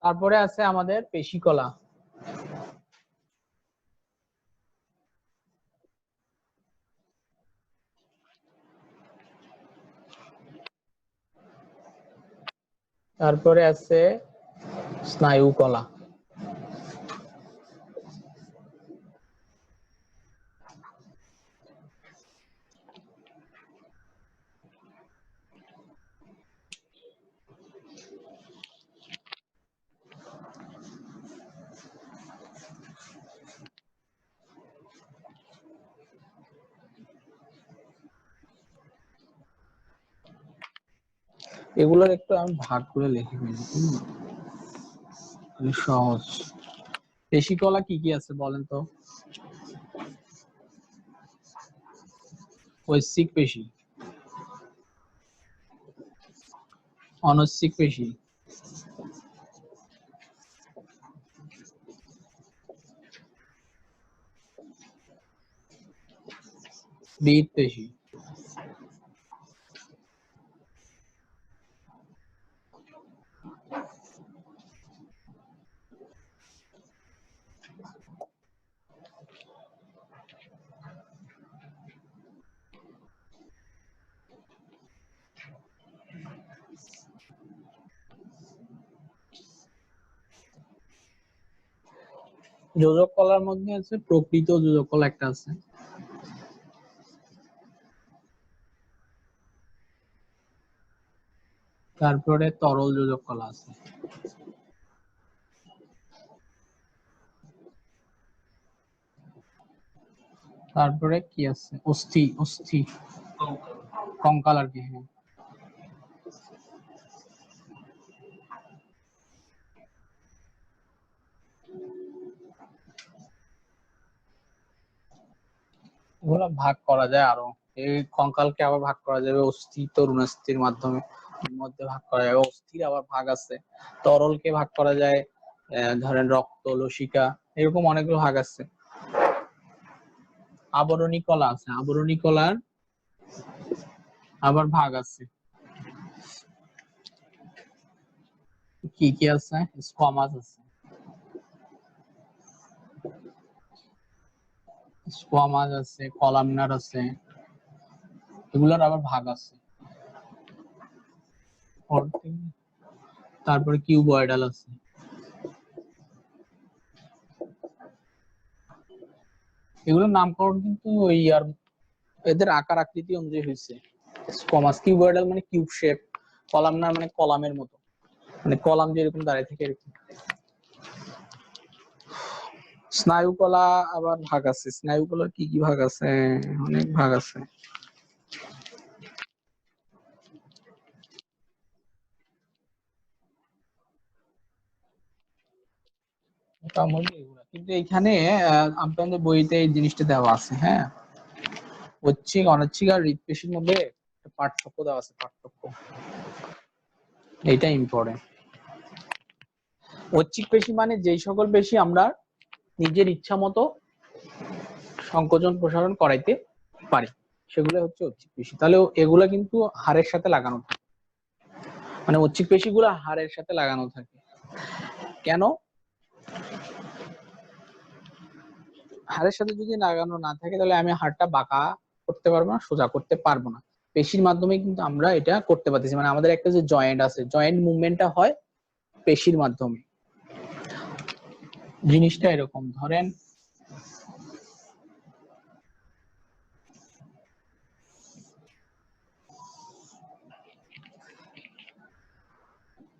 তারপরে আছে আমাদের পেশি কলা। তারপরে আছে স্নায়ু কলা। এগুলোর একটু আমি ভাগ করে লিখে ফেলি, সহজ। পেশি কলা কি কি আছে বলেন তো? ঐচ্ছিক পেশি, অনৈচ্ছিক পেশি, বৃহৎ পেশি। যোজক কলার মধ্যে আছে প্রকৃত যোজক কলা একটা আছে, তারপরে তরল যোজক কলা আছে, তারপরে কি আছে অস্থি, অস্থি কঙ্কাল আর কি, হ্যাঁ। ওগুলো ভাগ করা যায় আরো। এই কঙ্কালকে আবার ভাগ করা যাবে অস্থি, তরুণাস্থির মাধ্যমে মধ্যে ভাগ করা যাবে। অস্থির আবার ভাগ আছে। তরলকে ভাগ করা যায় ধরেন রক্ত, লসিকা, এরকম অনেকগুলো ভাগ আছে। আবরণী কলা আছে, আবরণী কলার আবার ভাগ আছে। কি কি আছে? স্কোয়ামাস আছে, স্কোয়ামাস আছে, কলামনার আছে, এগুলোর আবার ভাগ আছে, তারপরে কিউবয়েডাল আছে। এগুলোর নামকরণ কিন্তু ওই আর এদের আকার আকৃতি অনুযায়ী হয়েছে। স্কোমাস, কিউবয়েডাল মানে কিউব শেপ, কলামনার মানে কলামের মতো, মানে কলাম যেরকম দাঁড়িয়ে থাকে এরকম। স্নায়ুকলা আবার ভাগ আছে, স্নায়ুকলার কি কি ভাগ আছে? অনেক ভাগ আছে। মোটামুটি এগুলা, কিন্তু এখানে আপনাদের বইতে এই জিনিসটা দেওয়া আছে, হ্যাঁ, ঐচ্ছিক অনৈচ্ছিক আর হৃদপেশির মধ্যে একটা পার্থক্য দেওয়া আছে, পার্থক্য, এটা ইম্পর্টেন্ট। ঐচ্ছিক পেশি মানে যেই সকল পেশি আমরা নিজের ইচ্ছা মতো সংকোচন প্রসারণ করাইতে পারি, সেগুলো হচ্ছে ঐচ্ছিক পেশি। তাহলে এগুলা কিন্তু হাড়ের সাথে লাগানো থাকে, মানে ঐচ্ছিক পেশিগুলো হাড়ের সাথে লাগানো থাকে। কেন? হাড়ের সাথে যদি লাগানো না থাকে তাহলে আমি হাড়টা বাঁকা করতে পারবো না, সোজা করতে পারবো না। পেশির মাধ্যমে কিন্তু আমরা এটা করতে পারতেছি, মানে আমাদের একটা যে জয়েন্ট আছে, জয়েন্ট মুভমেন্টটা হয় পেশির মাধ্যমে। জিনিসটা এরকম, ধরেন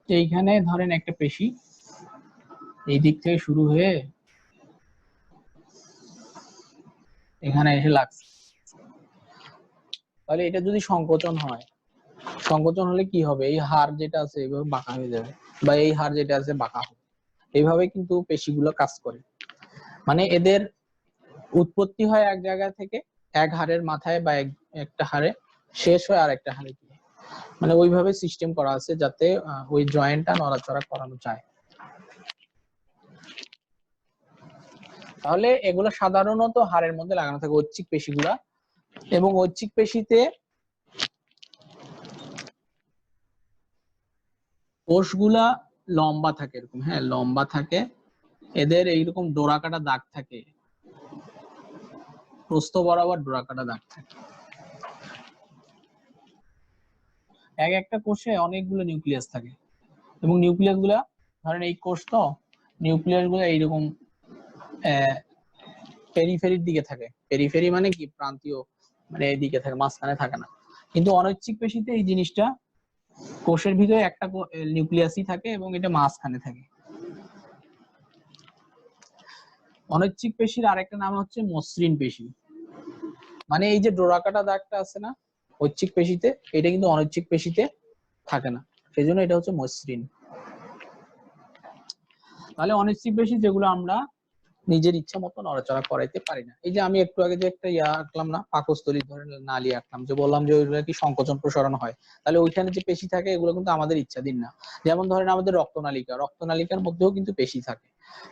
এইখানে ধরেন একটা পেশি এই দিক থেকে শুরু হয়ে এখানে এসে লাগছে, তাহলে এটা যদি সংকোচন হয়, সংকোচন হলে কি হবে? এই হাড় যেটা আছে এইভাবে বাঁকা হয়ে যাবে, বা এই হাড় যেটা আছে বাঁকা হবে। এইভাবে কিন্তু পেশিগুলো কাজ করে, মানে এদের উৎপত্তি হয় এক জায়গা থেকে, এক হাড়ের মাথায় বা একটা হাড়ে, শেষ হয় আর একটা হাড়ে গিয়ে, মানে ওইভাবে সিস্টেম করা আছে যাতে ওই জয়েন্টটা নড়াচড়া করানো যায়। তাহলে এগুলো সাধারণত হাড়ের মধ্যে লাগানো থাকে, ঐচ্ছিক পেশিগুলা। এবং ঐচ্ছিক পেশিতে কোষগুলা লম্বা থাকে এরকম, হ্যাঁ লম্বা থাকে, এদের এইরকম ডোরাকাটা দাগ থাকে, প্রস্থ বরাবর ডোরাকাটা দাগ থাকে। এক একটা কোষে অনেকগুলো নিউক্লিয়াস থাকে, এবং নিউক্লিয়াস গুলা, ধরেন এই কোষ তো, নিউক্লিয়াস গুলা এইরকম পেরিফেরির দিকে থাকে। পেরিফেরি মানে কি? প্রান্তীয়, মানে এইদিকে থাকে, মাঝখানে থাকে না। কিন্তু অনৈচ্ছিক পেশিতে এই জিনিসটা, কোষের ভিতরে একটা নিউক্লিয়াসই থাকে এবং এটা মাঝখানে থাকে। অনৈচ্ছিক পেশির আরেকটা নাম হচ্ছে মসৃণ পেশি, মানে এই যে ডোরাকাটা দাগটা আছে না ঐচ্ছিক পেশিতে, এটা কিন্তু অনৈচ্ছিক পেশিতে থাকে না, সেই জন্য এটা হচ্ছে মসৃণ। তাহলে অনৈচ্ছিক পেশি যেগুলো আমরা নিজের ইচ্ছা মতো নড়াচড়া করাইতে পারি না, এই যে আমি একটু আগে যে একটা আঁকলাম না, পাকস্থলী ধরে নালী আঁকলাম, যে বললাম যে ওইগুলো কি সংকোচন প্রসারণ হয়, তাহলে ওইখানে যে পেশি থাকে এগুলো কিন্তু আমাদের ইচ্ছাধীন না। যেমন ধরেন আমাদের রক্তনালিকা, রক্তনালিকার মধ্যেও কিন্তু পেশি থাকে,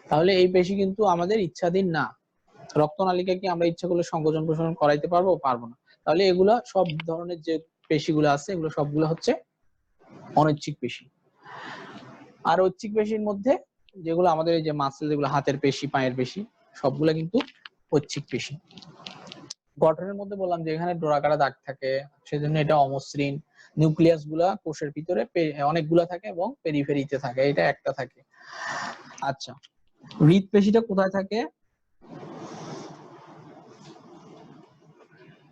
তাহলে এই পেশি কিন্তু আমাদের ইচ্ছাধীন না। রক্তনালিকা কি আমরা ইচ্ছা করলে সংকোচন প্রসারণ করাইতে পারবো? পারবো না। তাহলে এগুলা সব ধরনের যে পেশিগুলো আছে এগুলো সবগুলো হচ্ছে অনৈচ্ছিক পেশি। আর ঐচ্ছিক পেশির মধ্যে যেগুলো আমাদের এই যে মাসেল, যেগুলো হাতের পেশি, পায়ের পেশি, সবগুলা কিন্তু ঐচ্ছিক পেশি। গঠনের মধ্যে বললাম যে এখানে ডোরাকাটা দাগ থাকে, সেজন্য এটা অমসৃণ। নিউক্লিয়াস গুলা কোষের ভিতরে অনেকগুলা থাকে এবং পেরিফেরিতে থাকে, এটা একটা থাকে। আচ্ছা, হৃদপেশিটা কোথায় থাকে?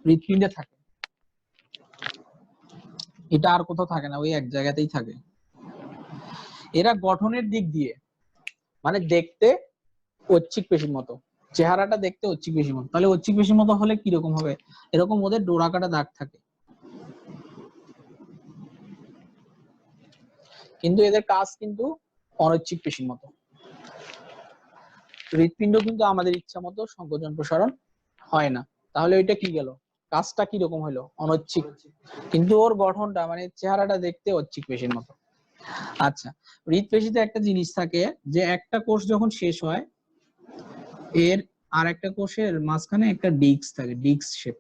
হৃৎপিণ্ডে থাকে, এটা আর কোথাও থাকে না, ওই এক জায়গাতেই থাকে। এরা গঠনের দিক দিয়ে মানে দেখতে ঐচ্ছিক পেশির মতো, চেহারাটা দেখতে ঐচ্ছিক পেশির মতো। তাহলে ঐচ্ছিক পেশির মতো হলে কিরকম হবে? এরকম ওদের ডোরাকাটা দাগ থাকে, কিন্তু এদের কাজ কিন্তু অনৈচ্ছিক পেশির মতো। হৃৎপিণ্ড কিন্তু আমাদের ইচ্ছা মতো সংকোচন প্রসারণ হয় না, তাহলে ওইটা কি গেল? কাজটা কি রকম হলো? অনৈচ্ছিক, কিন্তু ওর গঠনটা মানে চেহারাটা দেখতে ঐচ্ছিক পেশির মতো। আচ্ছা, হৃৎপেশিতে একটা জিনিস থাকে যে একটা কোষ যখন শেষ হয়, এর আর একটা কোষের মাঝখানে একটা ডিস্ক থাকে, ডিস্ক শেপ,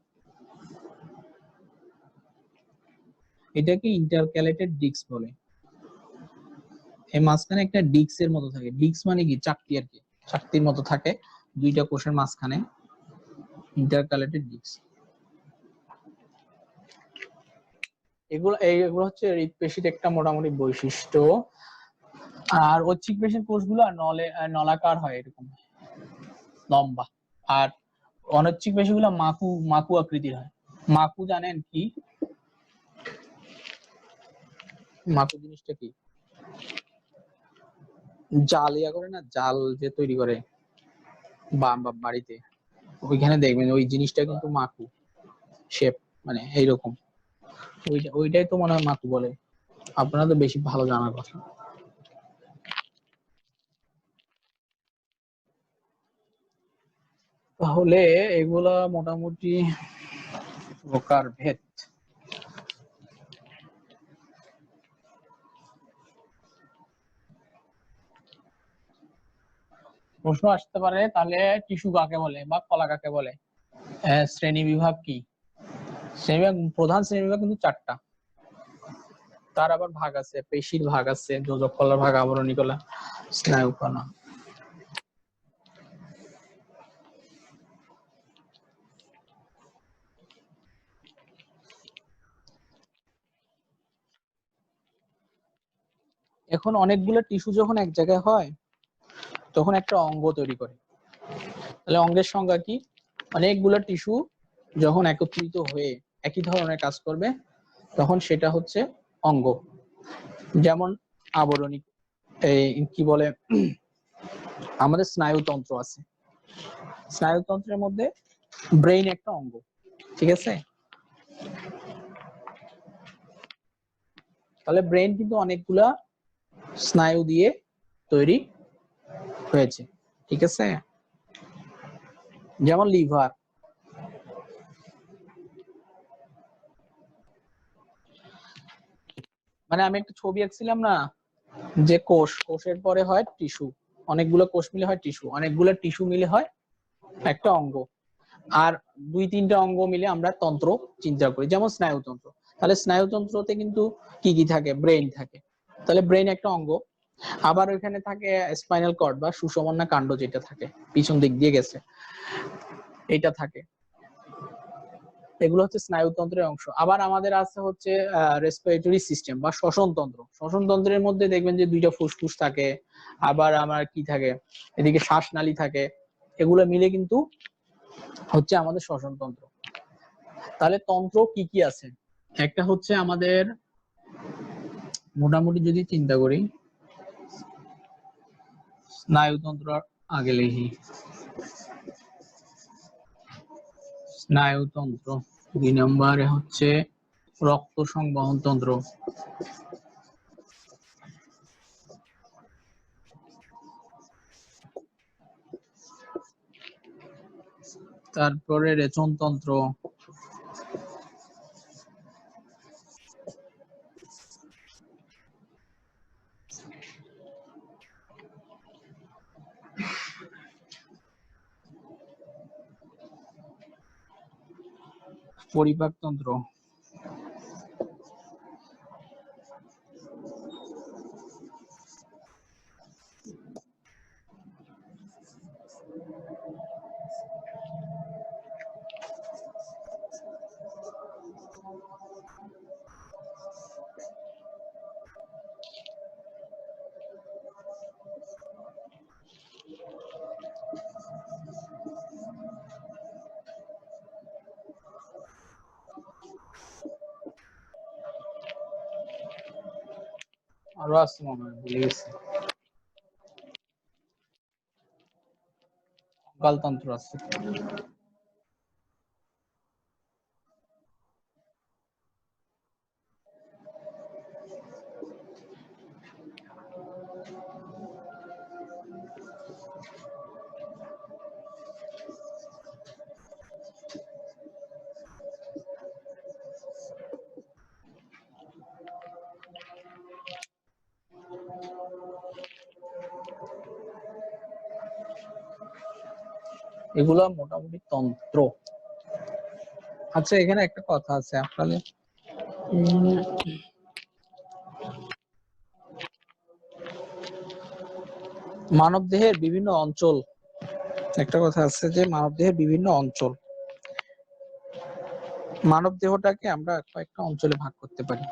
এটাকে ইন্টারক্যালেটেড ডিস্ক বলে। এই মাঝখানে একটা ডিস্কের মতো থাকে, ডিস্ক মানে কি? চাকতি আর কি, চাকতির মতো থাকে দুইটা কোষের মাঝখানে, ইন্টারক্যালেটেড ডিস্ক। এগুলো হচ্ছে হৃৎপেশির একটা মোটামুটি বৈশিষ্ট্য। আর ঐচ্ছিক পেশির কোষগুলো নলাকার হয়, এরকম লম্বা। আর অনৈচ্ছিক পেশিগুলো মাকু মাকু আকৃতির হয়। মাকু জানেন কি? মাকু জিনিসটা কি? জাল ইয়া করে না, জাল যে তৈরি করে বাড়িতে, ওইখানে দেখবেন ওই জিনিসটা কিন্তু মাকু শেপ, মানে এইরকম। ওইটাই তো মনে হয় মাকু বলে। আপনারা তো বেশি ভালো জানার কথা। তাহলে এগুলা মোটামুটি প্রকার ভেদ। প্রশ্ন আসতে পারে তাহলে টিস্যু কাকে বলে বা কলা কাকে বলে? শ্রেণী বিভাগ কি? প্রধান শ্রেণী বিভাগ কিন্তু 4টা। তার আবার ভাগ আছে, পেশির ভাগ আছে, যোজক কলার ভাগ, আবরণী কলা, স্নায়ু কলা। এখন অনেকগুলো টিস্যু যখন এক জায়গায় হয় তখন একটা অঙ্গ তৈরি করে। তাহলে অঙ্গের সংজ্ঞা কি? অনেকগুলো টিস্যু যখন একত্রিত হয়ে একই ধরনের কাজ করবে তখন সেটা হচ্ছে অঙ্গ। যেমন আবরণী, কি বলে, আমাদের স্নায়ুতন্ত্র আছে, স্নায়ুতন্ত্রের মধ্যে ব্রেইন একটা অঙ্গ, ঠিক আছে? তাহলে ব্রেইন কিন্তু অনেকগুলা স্নায়ু দিয়ে তৈরি হয়েছে, ঠিক আছে? যেমন লিভার, মানে আমি একটা ছবি আঁকছিলাম না, যে কোষের পরে হয় টিস্যু, অনেকগুলো কোষ মিলে হয় টিস্যু, অনেকগুলো টিস্যু মিলে হয় একটা অঙ্গ, আর 2-3টা অঙ্গ মিলে আমরা তন্ত্র চিন্তা করি, যেমন স্নায়ুতন্ত্র। তাহলে স্নায়ুতন্ত্রতে কিন্তু কি কি থাকে? ব্রেইন থাকে, তাহলে ব্রেইন একটা অঙ্গ। আবার ওইখানে থাকে স্পাইনাল কর্ড বা সুষুম্না কাণ্ড, যেটা থাকে পিছন দিক দিয়ে গেছে, এটা থাকে। এগুলো হচ্ছে স্নায়ুতন্ত্রের অংশ। আবার আমাদের আছে হচ্ছে রেসপিরেটরি সিস্টেম বা শ্বসন তন্ত্র। শ্বসন তন্ত্রের মধ্যে দেখবেন যে 2টা ফুসফুস থাকে, আবার আমার কি থাকে, এদিকে শ্বাসনালী থাকে, এগুলো মিলে কিন্তু হচ্ছে আমাদের শ্বসন তন্ত্র। তাহলে তন্ত্র কি কি আছে? একটা হচ্ছে আমাদের, মোটামুটি যদি চিন্তা করি, স্নায়ুতন্ত্র আগে লিখি, স্নায়ুতন্ত্র। 2 নম্বরে হচ্ছে রক্ত সংবহন তন্ত্র, তারপরে রেচনতন্ত্র, পরিপাকতন্ত্র, আরো আছে মনে হয়, ভুলে গেছি, কঙ্কালতন্ত্র আছে। এগুলা মোটামুটি তন্ত্র। আচ্ছা, এখানে একটা কথা আছে আপনাদের, মানব দেহের বিভিন্ন অঞ্চল, একটা কথা আছে যে মানব দেহের বিভিন্ন অঞ্চল, মানব দেহটাকে আমরা কয়েকটা অঞ্চলে ভাগ করতে পারি।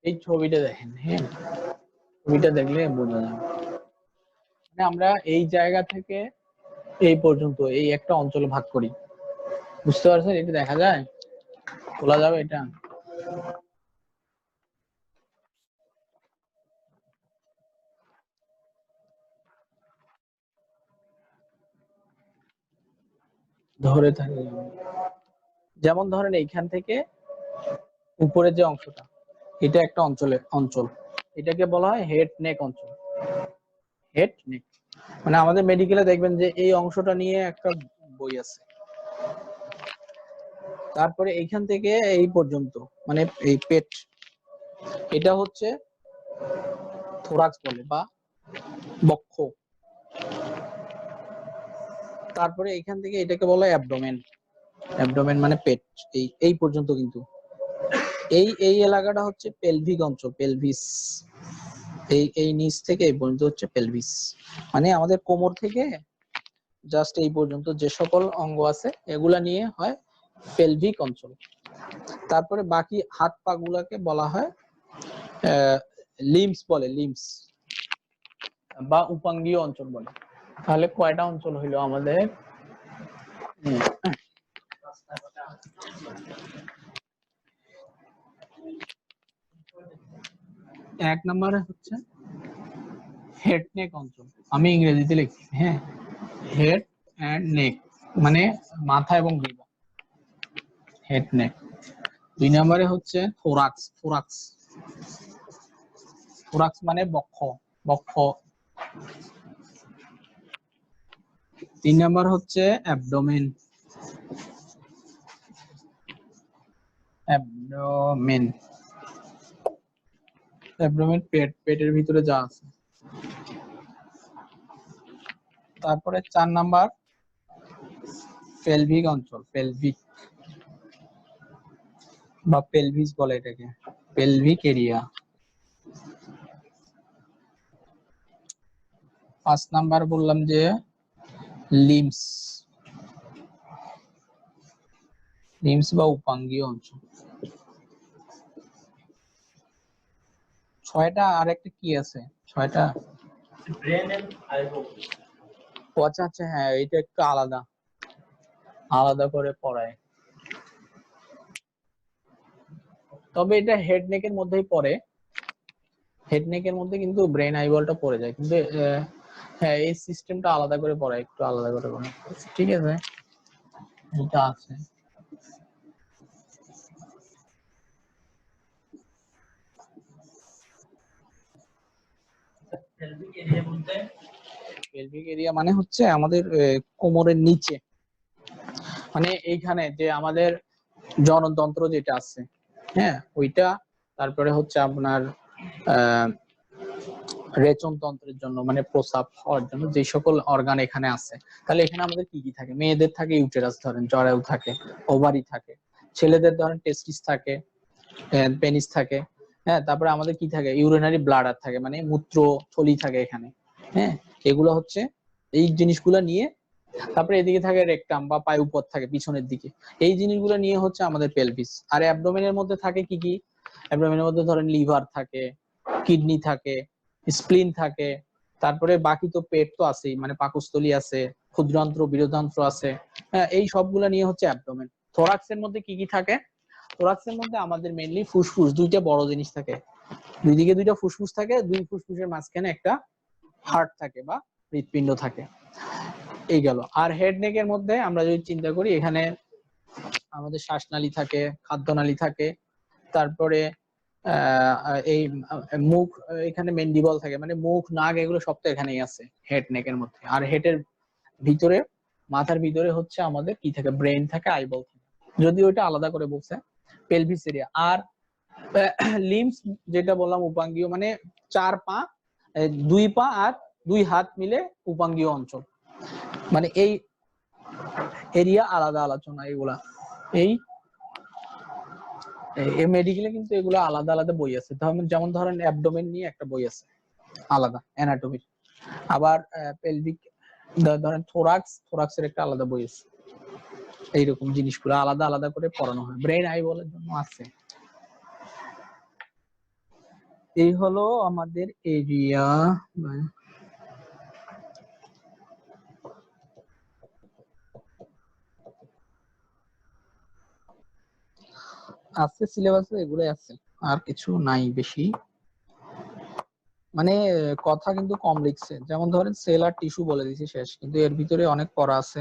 এই ছবিটা দেখেন, হ্যাঁ, ছবিটা দেখলে বোঝা যাবে। মানে আমরা এই জায়গা থেকে এই পর্যন্ত এই একটা অঞ্চলে ভাগ করি, বুঝতে পারছেন? এটা দেখা যায়, খোলা যাবে এটা? ধরে থাকে, যেমন ধরেন এইখান থেকে উপরের যে অংশটা, এটা একটা অঞ্চল, এটাকে বলা হয় হেড নেক অঞ্চল। হেড নেক মানে আমাদের মেডিকেলে দেখবেন যে এই অংশটা নিয়ে একটা বই আছে। তারপরে এইখান থেকে এই পর্যন্ত মানে এই পেট, এটা হচ্ছে থোরাক্স বলে বা বক্ষ। তারপরে এইখান থেকে এটাকে বলা হয় অ্যাবডোমেন। অ্যাবডোমেন মানে পেট। এই পর্যন্ত কিন্তু এই এলাকাটা হচ্ছে পেলভিক অঞ্চল, পেলভিস। এই নিচ থেকে এই পর্যন্ত হচ্ছে পেলভিস, মানে আমাদের কোমর থেকে জাস্ট এই পর্যন্ত যে সকল অঙ্গ আছে এগুলা নিয়ে হয় পেলভিক অঞ্চল। তারপরে বাকি হাত পা গুলাকে বলা হয় লিম্বস বলে, লিম্বস বা উপাঙ্গীয় অঞ্চল বলে। তাহলে কয়টা অঞ্চল হইলো আমাদের? এক নম্বরে হচ্ছে হেড নেক অঞ্চল, আমি ইংরেজিতে লিখছি, হ্যাঁ, হেড এন্ড নেক মানে মাথা এবং গ্রীবা, হেড নেক। দুই নম্বরে হচ্ছে থোরাক্স, থোরাক্স, থোরাক্স মানে বক্ষ, বক্ষ। তিন নম্বর হচ্ছে অ্যাবডোমেন, অ্যাবডোমেন, অ্যাবডোমেন পেট, পেটের ভিতরে যা আছে। তারপরে 4 নাম্বার পেলভিক অঞ্চল, পেলভিক বা পেলভিস বলে এটাকে, পেলভিক এরিয়া। 5 নাম্বার বললাম যে লিম্বস, লিম্বস বা উপাঙ্গীয় অঞ্চল। 6টা আর একটা কি আছে? 6টা ব্রেন এন্ড আইবল। ও আচ্ছা আচ্ছা, হ্যাঁ, এটা একটু আলাদা, আলাদা করে পড়ায়। তবে এটা হেড নেকের মধ্যেই পড়ে, হেড নেকের মধ্যে কিন্তু ব্রেন আইবলটা পড়ে যায়, কিন্তু হ্যাঁ এই সিস্টেমটা আলাদা করে পড়ায়, একটু আলাদা করে পড়ায়। ঠিক আছে, এটা আছে। পেলভিক এরিয়া মানে হচ্ছে আমাদের কোমরের নিচে, মানে এইখানে যে আমাদের জনতন্ত্র যেটা আছে, হ্যাঁ ওইটা। তারপরে হচ্ছে আপনার রেচন তন্ত্রের জন্য মানে প্রস্রাব হওয়ার জন্য যে সকল অর্গান এখানে আছে। তাহলে এখানে আমাদের কি কি থাকে? মেয়েদের থাকে ইউটেরাস, ধরেন জরায়ু থাকে, ওভারি থাকে। ছেলেদের ধরেন টেস্টিস থাকে, পেনিস থাকে। হ্যাঁ, তারপরে আমাদের কি থাকে? ইউরিনারি ব্লাডার থাকে, মানে মূত্র থলি থাকে এখানে। হ্যাঁ, এগুলো হচ্ছে এই জিনিসগুলো নিয়ে। তারপরে এদিকে থাকে রেকটাম বা পায়ুপথ থাকে পিছনের দিকে। এই জিনিসগুলো নিয়ে হচ্ছে আমাদের পেলভিস। আর অ্যাবডোমেনের মধ্যে থাকে কি কি? অ্যাবডোমেনের মধ্যে ধরেন লিভার থাকে, কিডনি থাকে, স্প্লিন থাকে। তারপরে বাকি তো পেট তো আছেই, মানে পাকস্থলী আছে, ক্ষুদ্রান্ত্র, বীরযন্ত্র আছে। হ্যাঁ, এই সবগুলা নিয়ে হচ্ছে অ্যাবডোমেন। থোরাক্সের মধ্যে কি কি থাকে? থোরাক্সের মধ্যে আমাদের মেইনলি ফুসফুস, দুইটা বড় জিনিস থাকে। দুই দিকে দুইটা ফুসফুস থাকে, দুই ফুসফুসের মাঝখানে একটা হার্ট থাকে বা হৃৎপিণ্ড থাকে। এই গেল। আর হেড নেকের মধ্যে আমরা যদি চিন্তা করি, এখানে আমাদের শ্বাসনালী থাকে, খাদ্যনালী থাকে। তারপরে এই মুখ, এখানে মেন্ডিবল থাকে, মানে মুখ নাক এগুলো সব তো এখানেই আছে হেড নেকের মধ্যে। আর হেডের ভিতরে, মাথার ভিতরে হচ্ছে আমাদের কি থাকে? ব্রেন থাকে, আইবল থাকে, যদি ওইটা আলাদা করে বলছে পেলভিস এরিয়া। আর লিম্বস যেটা বললাম উপাঙ্গীয়, মানে 4 পা, 2 পা আর 2 হাত মিলে উপাঙ্গীয় অঞ্চল। মানে এই এরিয়া আলাদা আলোচনা এগুলা। এই মেডিকেলে কিন্তু এগুলো আলাদা আলাদা বই আছে, যেমন ধরেন অ্যাবডোমেন নিয়ে একটা বই আছে, আলাদা অ্যানাটমির। আবার পেলভিক, ধরেন থোরাক্সের একটা আলাদা বই আছে। এইরকম জিনিসগুলো আলাদা আলাদা করে পড়ানো হয়। ব্রেন আই বলার জন্য আছে। এই হলো আমাদের এরিয়া। আছে সিলেবাসে এগুলো আছে, আর কিছু নাই বেশি। মানে কথা কিন্তু কম লিখছে, যেমন ধরেন সেল আর টিস্যু বলে দিয়েছি শেষ, কিন্তু এর ভিতরে অনেক পড়া আছে।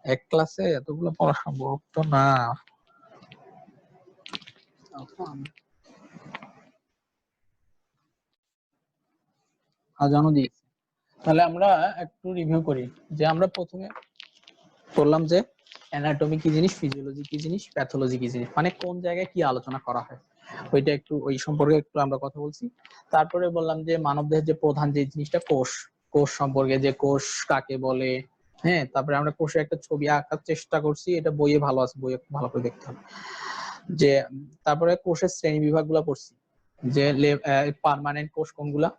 এক ক্লাসে এতগুলো পড়া সম্ভব তো না। আজানও দিয়েছে। তাহলে আমরা একটু রিভিউ করি, যে আমরা প্রথমে বললাম যে অ্যানাটমি কি জিনিস, ফিজিওলজি কি জিনিস, প্যাথোলজি কি জিনিস, মানে কোন জায়গায় কি আলোচনা করা হয় ওইটা একটু, ওই সম্পর্কে একটু আমরা কথা বলছি। তারপরে বললাম যে মানবদেহের যে প্রধান যে জিনিসটা কোষ, কোষ সম্পর্কে, যে কোষ কাকে বলে। হ্যাঁ, তারপরে আমরা কোষের একটা ছবি আঁকার চেষ্টা করছি, এটা বইয়ে ভালো আছে, বইয়ে ভালো করে দেখতে হবে। যে তারপরে কোষের শ্রেণী বিভাগ গুলা পড়ছি, যে পার্মানেন্ট কোষ কোনগুলা,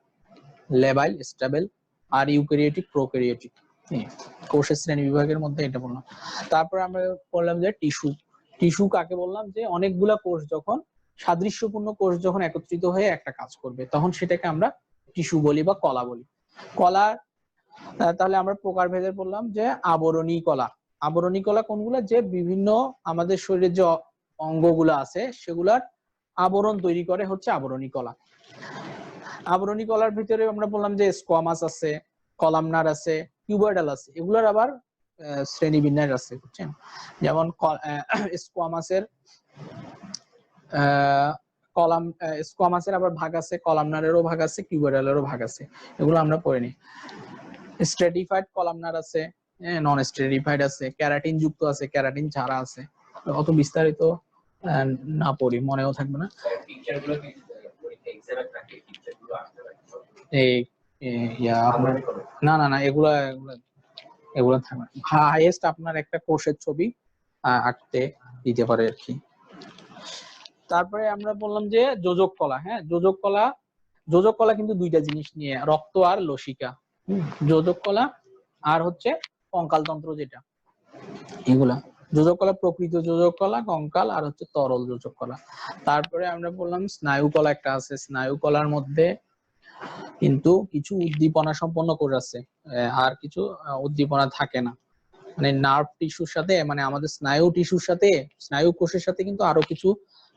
লেবাইল, স্টেবল আর ইউক্যারিওটিক, প্রোক্যারিওটিক। কোষের শ্রেণী বিভাগের মধ্যে এটা বললাম। তারপর আমরা বললাম যে টিস্যু, টিস্যু কাকে বললাম, যে অনেকগুলা কোষ যখন, সাদৃশ্যপূর্ণ কোষ যখন একত্রিত হয়ে একটা কাজ করবে, তখন সেটাকে আমরা টিস্যু বলি বা কলা বলি। কলা, তাহলে আমরা প্রকারভেদে বললাম যে আবরণী কলা। আবরণী কলা কোনগুলা, যে বিভিন্ন আমাদের শরীরের যে অঙ্গগুলো আছে সেগুলার আবরণ তৈরি করে হচ্ছে আবরণী কলা। আবরণী কলার ভিতরে আমরা বললাম যে স্কোয়ামাস আছে, কলামনার আছে, কিউবয়েডাল আছে। এগুলোর আবার শ্রেণীবিন্যাস আছে, বুঝছেন? যেমন স্কোয়ামাসের স্কোয়ামাসের আবার ভাগ আছে, কলামনারেরও ভাগ আছে, কিউবয়েডালেরও ভাগ আছে। এগুলো আমরা পড়ে নিই। স্ট্রেটিফাইড কলামনার আছে, নন স্ট্রেটিফাইড আছে, ক্যারাটিন যুক্ত আছে, ক্যারাটিন ছাড়া আছে। অত বিস্তারিত না পড়ি, মনেও থাকবে না। এই না না না, এগুলা এগুলা থাকবে। হাইয়েস্ট আপনার একটা কোষের ছবি আঁকতে দিতে পারে আর কি। তারপরে আমরা বললাম যে যোজক কলা। হ্যাঁ, যোজক কলা, যোজক কলা কিন্তু দুইটা জিনিস নিয়ে, রক্ত আর লসিকা। যোজক কলা আর হচ্ছে কঙ্কালতন্ত্র, যেটা এগুলা যোজক কলা, প্রকৃত যোজক কলা, কঙ্কাল, আর হচ্ছে তরল যোজক কলা। তারপরে আমরা বললাম স্নায়ু কলা একটা আছে। স্নায়ু কলার মধ্যে কিন্তু কিছু উদ্দীপনা সম্পন্ন কোষ আছে, আর কিছু উদ্দীপনা থাকে না। মানে নার্ভ টিস্যুর সাথে, মানে আমাদের স্নায়ু টিস্যুর সাথে, স্নায়ু কোষের সাথে কিন্তু আরো কিছু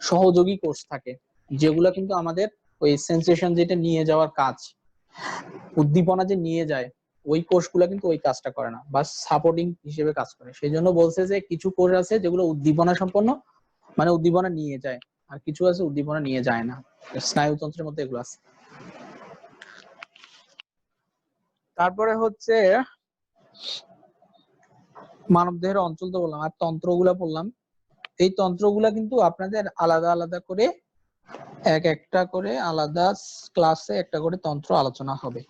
সহযোগী কোষ থাকে, যেগুলো কিন্তু আমাদের ওই সেন্সেশন যেটা নিয়ে যাওয়ার কাজ, উদ্দীপনা যে নিয়ে যায়, ওই কোষগুলো কিন্তু ওই কাজটা করে না, বা সাপোর্টিং হিসেবে কাজ করে। সেই জন্য বলছে যে কিছু কোষ আছে যেগুলো উদ্দীপনা সম্পন্ন, মানে উদ্দীপনা নিয়ে যায়, আর কিছু আছে উদ্দীপনা নিয়ে যায় না। স্নায়ুতন্ত্রের মধ্যে এগুলো আছে। তারপরে হচ্ছে মানবদেহের অঞ্চল তো বললাম, আর তন্ত্রগুলা বললাম। এই তন্ত্রগুলা কিন্তু আপনাদের আলাদা আলাদা করে, এক একটা করে আলাদা ক্লাসে একটা করে তন্ত্র আলোচনা হবে।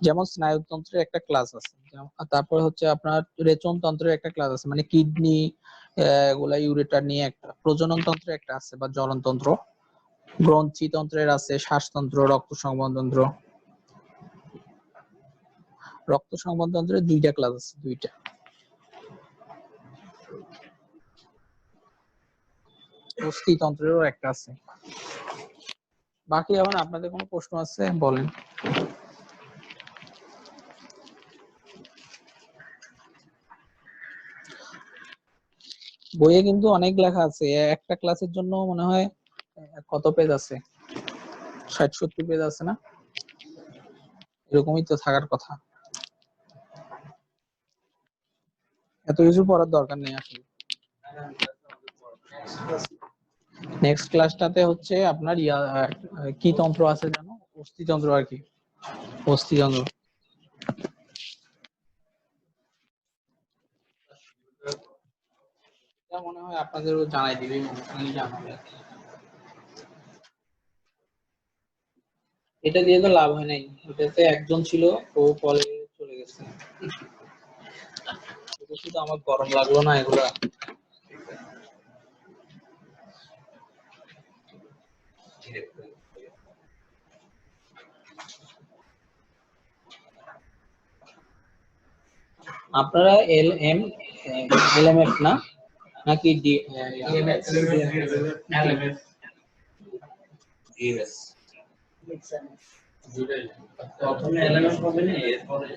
যেমন স্নায়ুতন্ত্রের একটা ক্লাস আছে, তারপরে হচ্ছে আপনার রেচন তন্ত্রের একটা ক্লাস আছে, মানে কিডনি এগুলা, ইউরেটার নিয়ে একটা, প্রজনন তন্ত্রের একটা আছে বা জ্বলনতন্ত্র, গ্রন্থি তন্ত্রের আছে, শ্বাসতন্ত্র, রক্ত সংবহনতন্ত্র। রক্ত সংবহনতন্ত্রের দুইটা ক্লাস আছে, দুইটা। অস্থিতন্ত্রেরও একটা আছে। বাকি এখন আপনাদের কোনো প্রশ্ন আছে বলেন। বইয়ে কিন্তু অনেক লেখা আছে, একটা ক্লাসের জন্য মনে হয় কত পেজ আছে, 60-70 পেজ আছে না? এরকমই তো থাকার কথা, এত কিছু পড়ার দরকার নেই আসলে। নেক্সট ক্লাসটাতে হচ্ছে আপনার কি তন্ত্র আছে জানো, অস্থিতন্ত্র আর কি, অস্থিতন্ত্র। মনে হয় আপনাদেরও জানাই দিবে, জানাবে। এটা দিয়ে তো লাভ হয় নাই, এটাতে একজন ছিল, ও পরে চলে গেছে। শুধু আমার গরম লাগলো না এগুলা। আপনারা LMF না নাকি LMF GS প্রথমে LMF হবে না এরপরে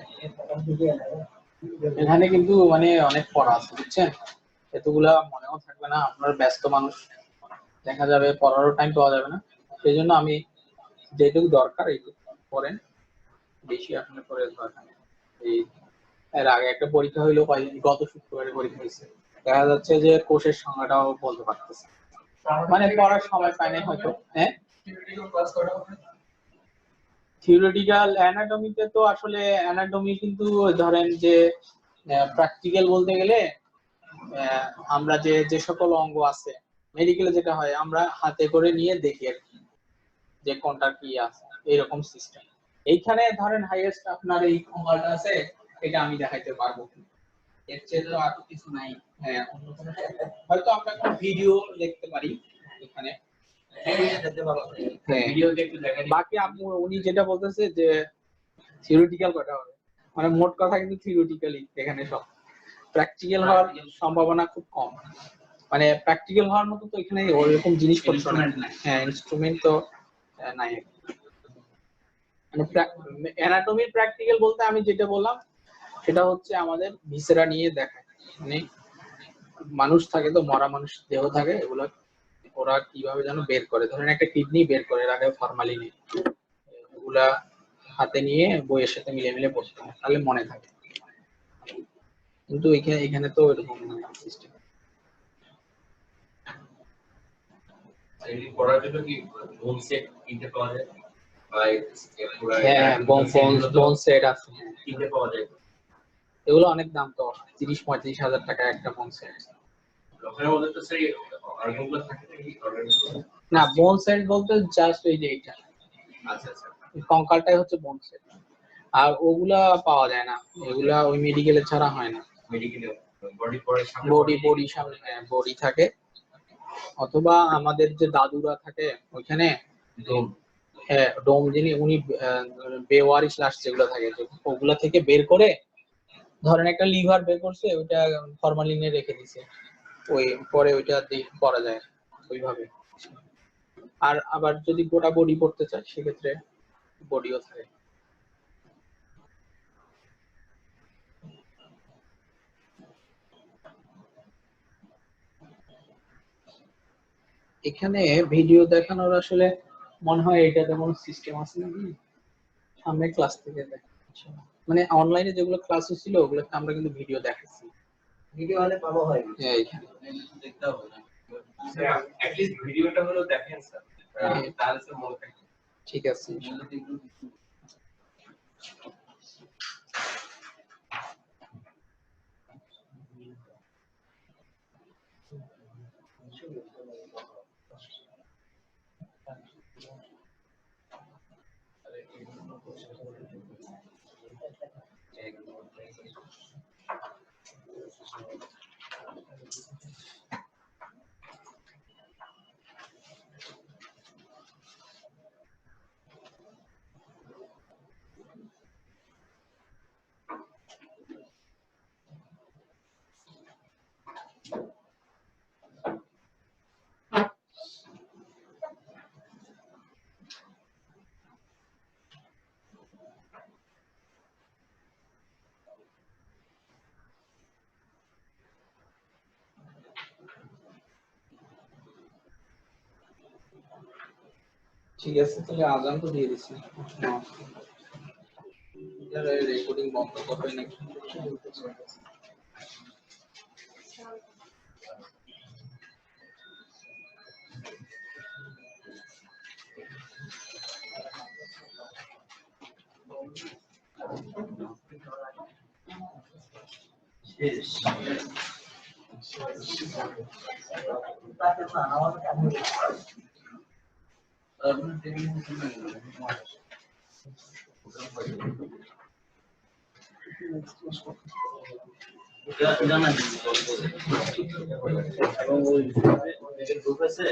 এখানে কিন্তু মানে অনেক পড়া আছে বুঝছেন, এতগুলা মনেও থাকবে না, আপনারা ব্যস্ত মানুষ, দেখা যাবে পড়ারও টাইম পাওয়া যাবে না। সেই জন্য আমি যেটুকু দরকার এইটুকু পড়েন, বেশি আসলে পড়ে দরকার নেই। এই এর আগে একটা পরীক্ষা হইলো গত শুক্রবারে পরীক্ষা হয়েছে, দেখা যাচ্ছে যে কোষের সংখ্যাটাও বলতে পারতেছে, মানে পড়ার সময় পাই নাই হয়তো। হ্যাঁ, থিওরিটিক্যাল অ্যানাটমিতে তো আসলে অ্যানাটমি কিন্তু ধরেন যে প্র্যাকটিক্যাল বলতে গেলে আমরা যে সকল অঙ্গ আছে মেডিকেলে যেটা হয় আমরা হাতে করে নিয়ে দেখি আর কি যে কোনটা কি আছে, এরকম সিস্টেম। এইখানে ধরেন হাইয়েস্ট আপনার এই কঙ্কালটা আছে, এটা আমি দেখাইতে পারবো, এর চেয়ে তো আর কিছু নাই। হ্যাঁ, অন্য কোনো হয়তো আমরা কোনো ভিডিও দেখতে পারি এখানে, ভিডিও দেখতে দেখাই। বাকি আপনি উনি যেটা বলতেছে যে থিওরিটিক্যাল কথা হবে, মানে মোট কথা কিন্তু থিওরিটিক্যালি এখানে সব, প্র্যাকটিক্যাল হওয়ার সম্ভাবনা খুব কম। মানে প্র্যাকটিক্যাল হওয়ার মতো তো এখানে ওরকম জিনিসপত্র নাই। হ্যাঁ, ইনস্ট্রুমেন্ট তো নাই। মানে অ্যানাটমির প্র্যাকটিক্যাল বলতে আমি যেটা বললাম সেটা হচ্ছে আমাদের ভিসেরা নিয়ে দেখায়, মানে মানুষ থাকে তো, মরা মানুষ দেহ থাকে, এগুলো ওরা কিভাবে যেন বের করে, ধরেন একটা কিডনি বের করে রাখে ফরমালিনে, এগুলা হাতে নিয়ে বইয়ের সাথে মিলে পড়তে হয়, তাহলে মনে থাকে। কিন্তু এখানে তো এরকম সিস্টেম। এই পড়ার জন্য কি বোন সেট কিনতে পাওয়া যায়? হ্যাঁ, বোন সেট আছে, কিনতে পাওয়া যায়। এগুলো অনেক দাম, তো 30-35 হাজার টাকা একটা বোন সেট। ওখানে ওদের তো সেই অর্গানগুলো থাকে নাকি? না, বোন সেট বলতে জাস্ট এই যে এটা, আচ্ছা আচ্ছা, কঙ্কালটাই হচ্ছে বোন সেট, আর ওগুলা পাওয়া যায় না, এগুলা ওই মেডিকেলে ছাড়া হয় না। মেডিকেলে বডি পরে সামনে বডি সামনে বডি থাকে, অথবা আমাদের যে দাদুরা থাকে ওইখানে ডোম, হ্যাঁ ডোম, যিনি উনি বেওয়ারিশ লাশ যেগুলো থাকে ওগুলা থেকে বের করে, ধরেন একটা লিভার বের করছে, ওইটা ফরমালিনে রেখে দিছে, ওই পরে ওইটা দিয়ে করা যায় ওইভাবে। আর আবার যদি গোটা বডি করতে চায় সেক্ষেত্রে বডিও থাকে। এখানে ভিডিও দেখানোর আসলে মনে হয় এটাতে কোনো সিস্টেম আছে নাকি, সামনে ক্লাস থেকে দেখাচ্ছি, মানে অনলাইনে যেগুলো ক্লাস হচ্ছিল ওগুলোতে আমরা কিন্তু ভিডিও দেখাচ্ছি, ভিডিও হলে ভালো হয়। হ্যাঁ এখানে দেখতে হবে না, অ্যাট লিস্ট ভিডিওটা হলো দেখেন স্যার, তাহলে তো মনে থাকে। ঠিক আছে। ঠিক আছে, তাহলে আজান তো দিয়ে দিচ্ছি, রেকর্ডিং বন্ধ করবে নাকি? জানা এবং ওই গ্রুপ আছে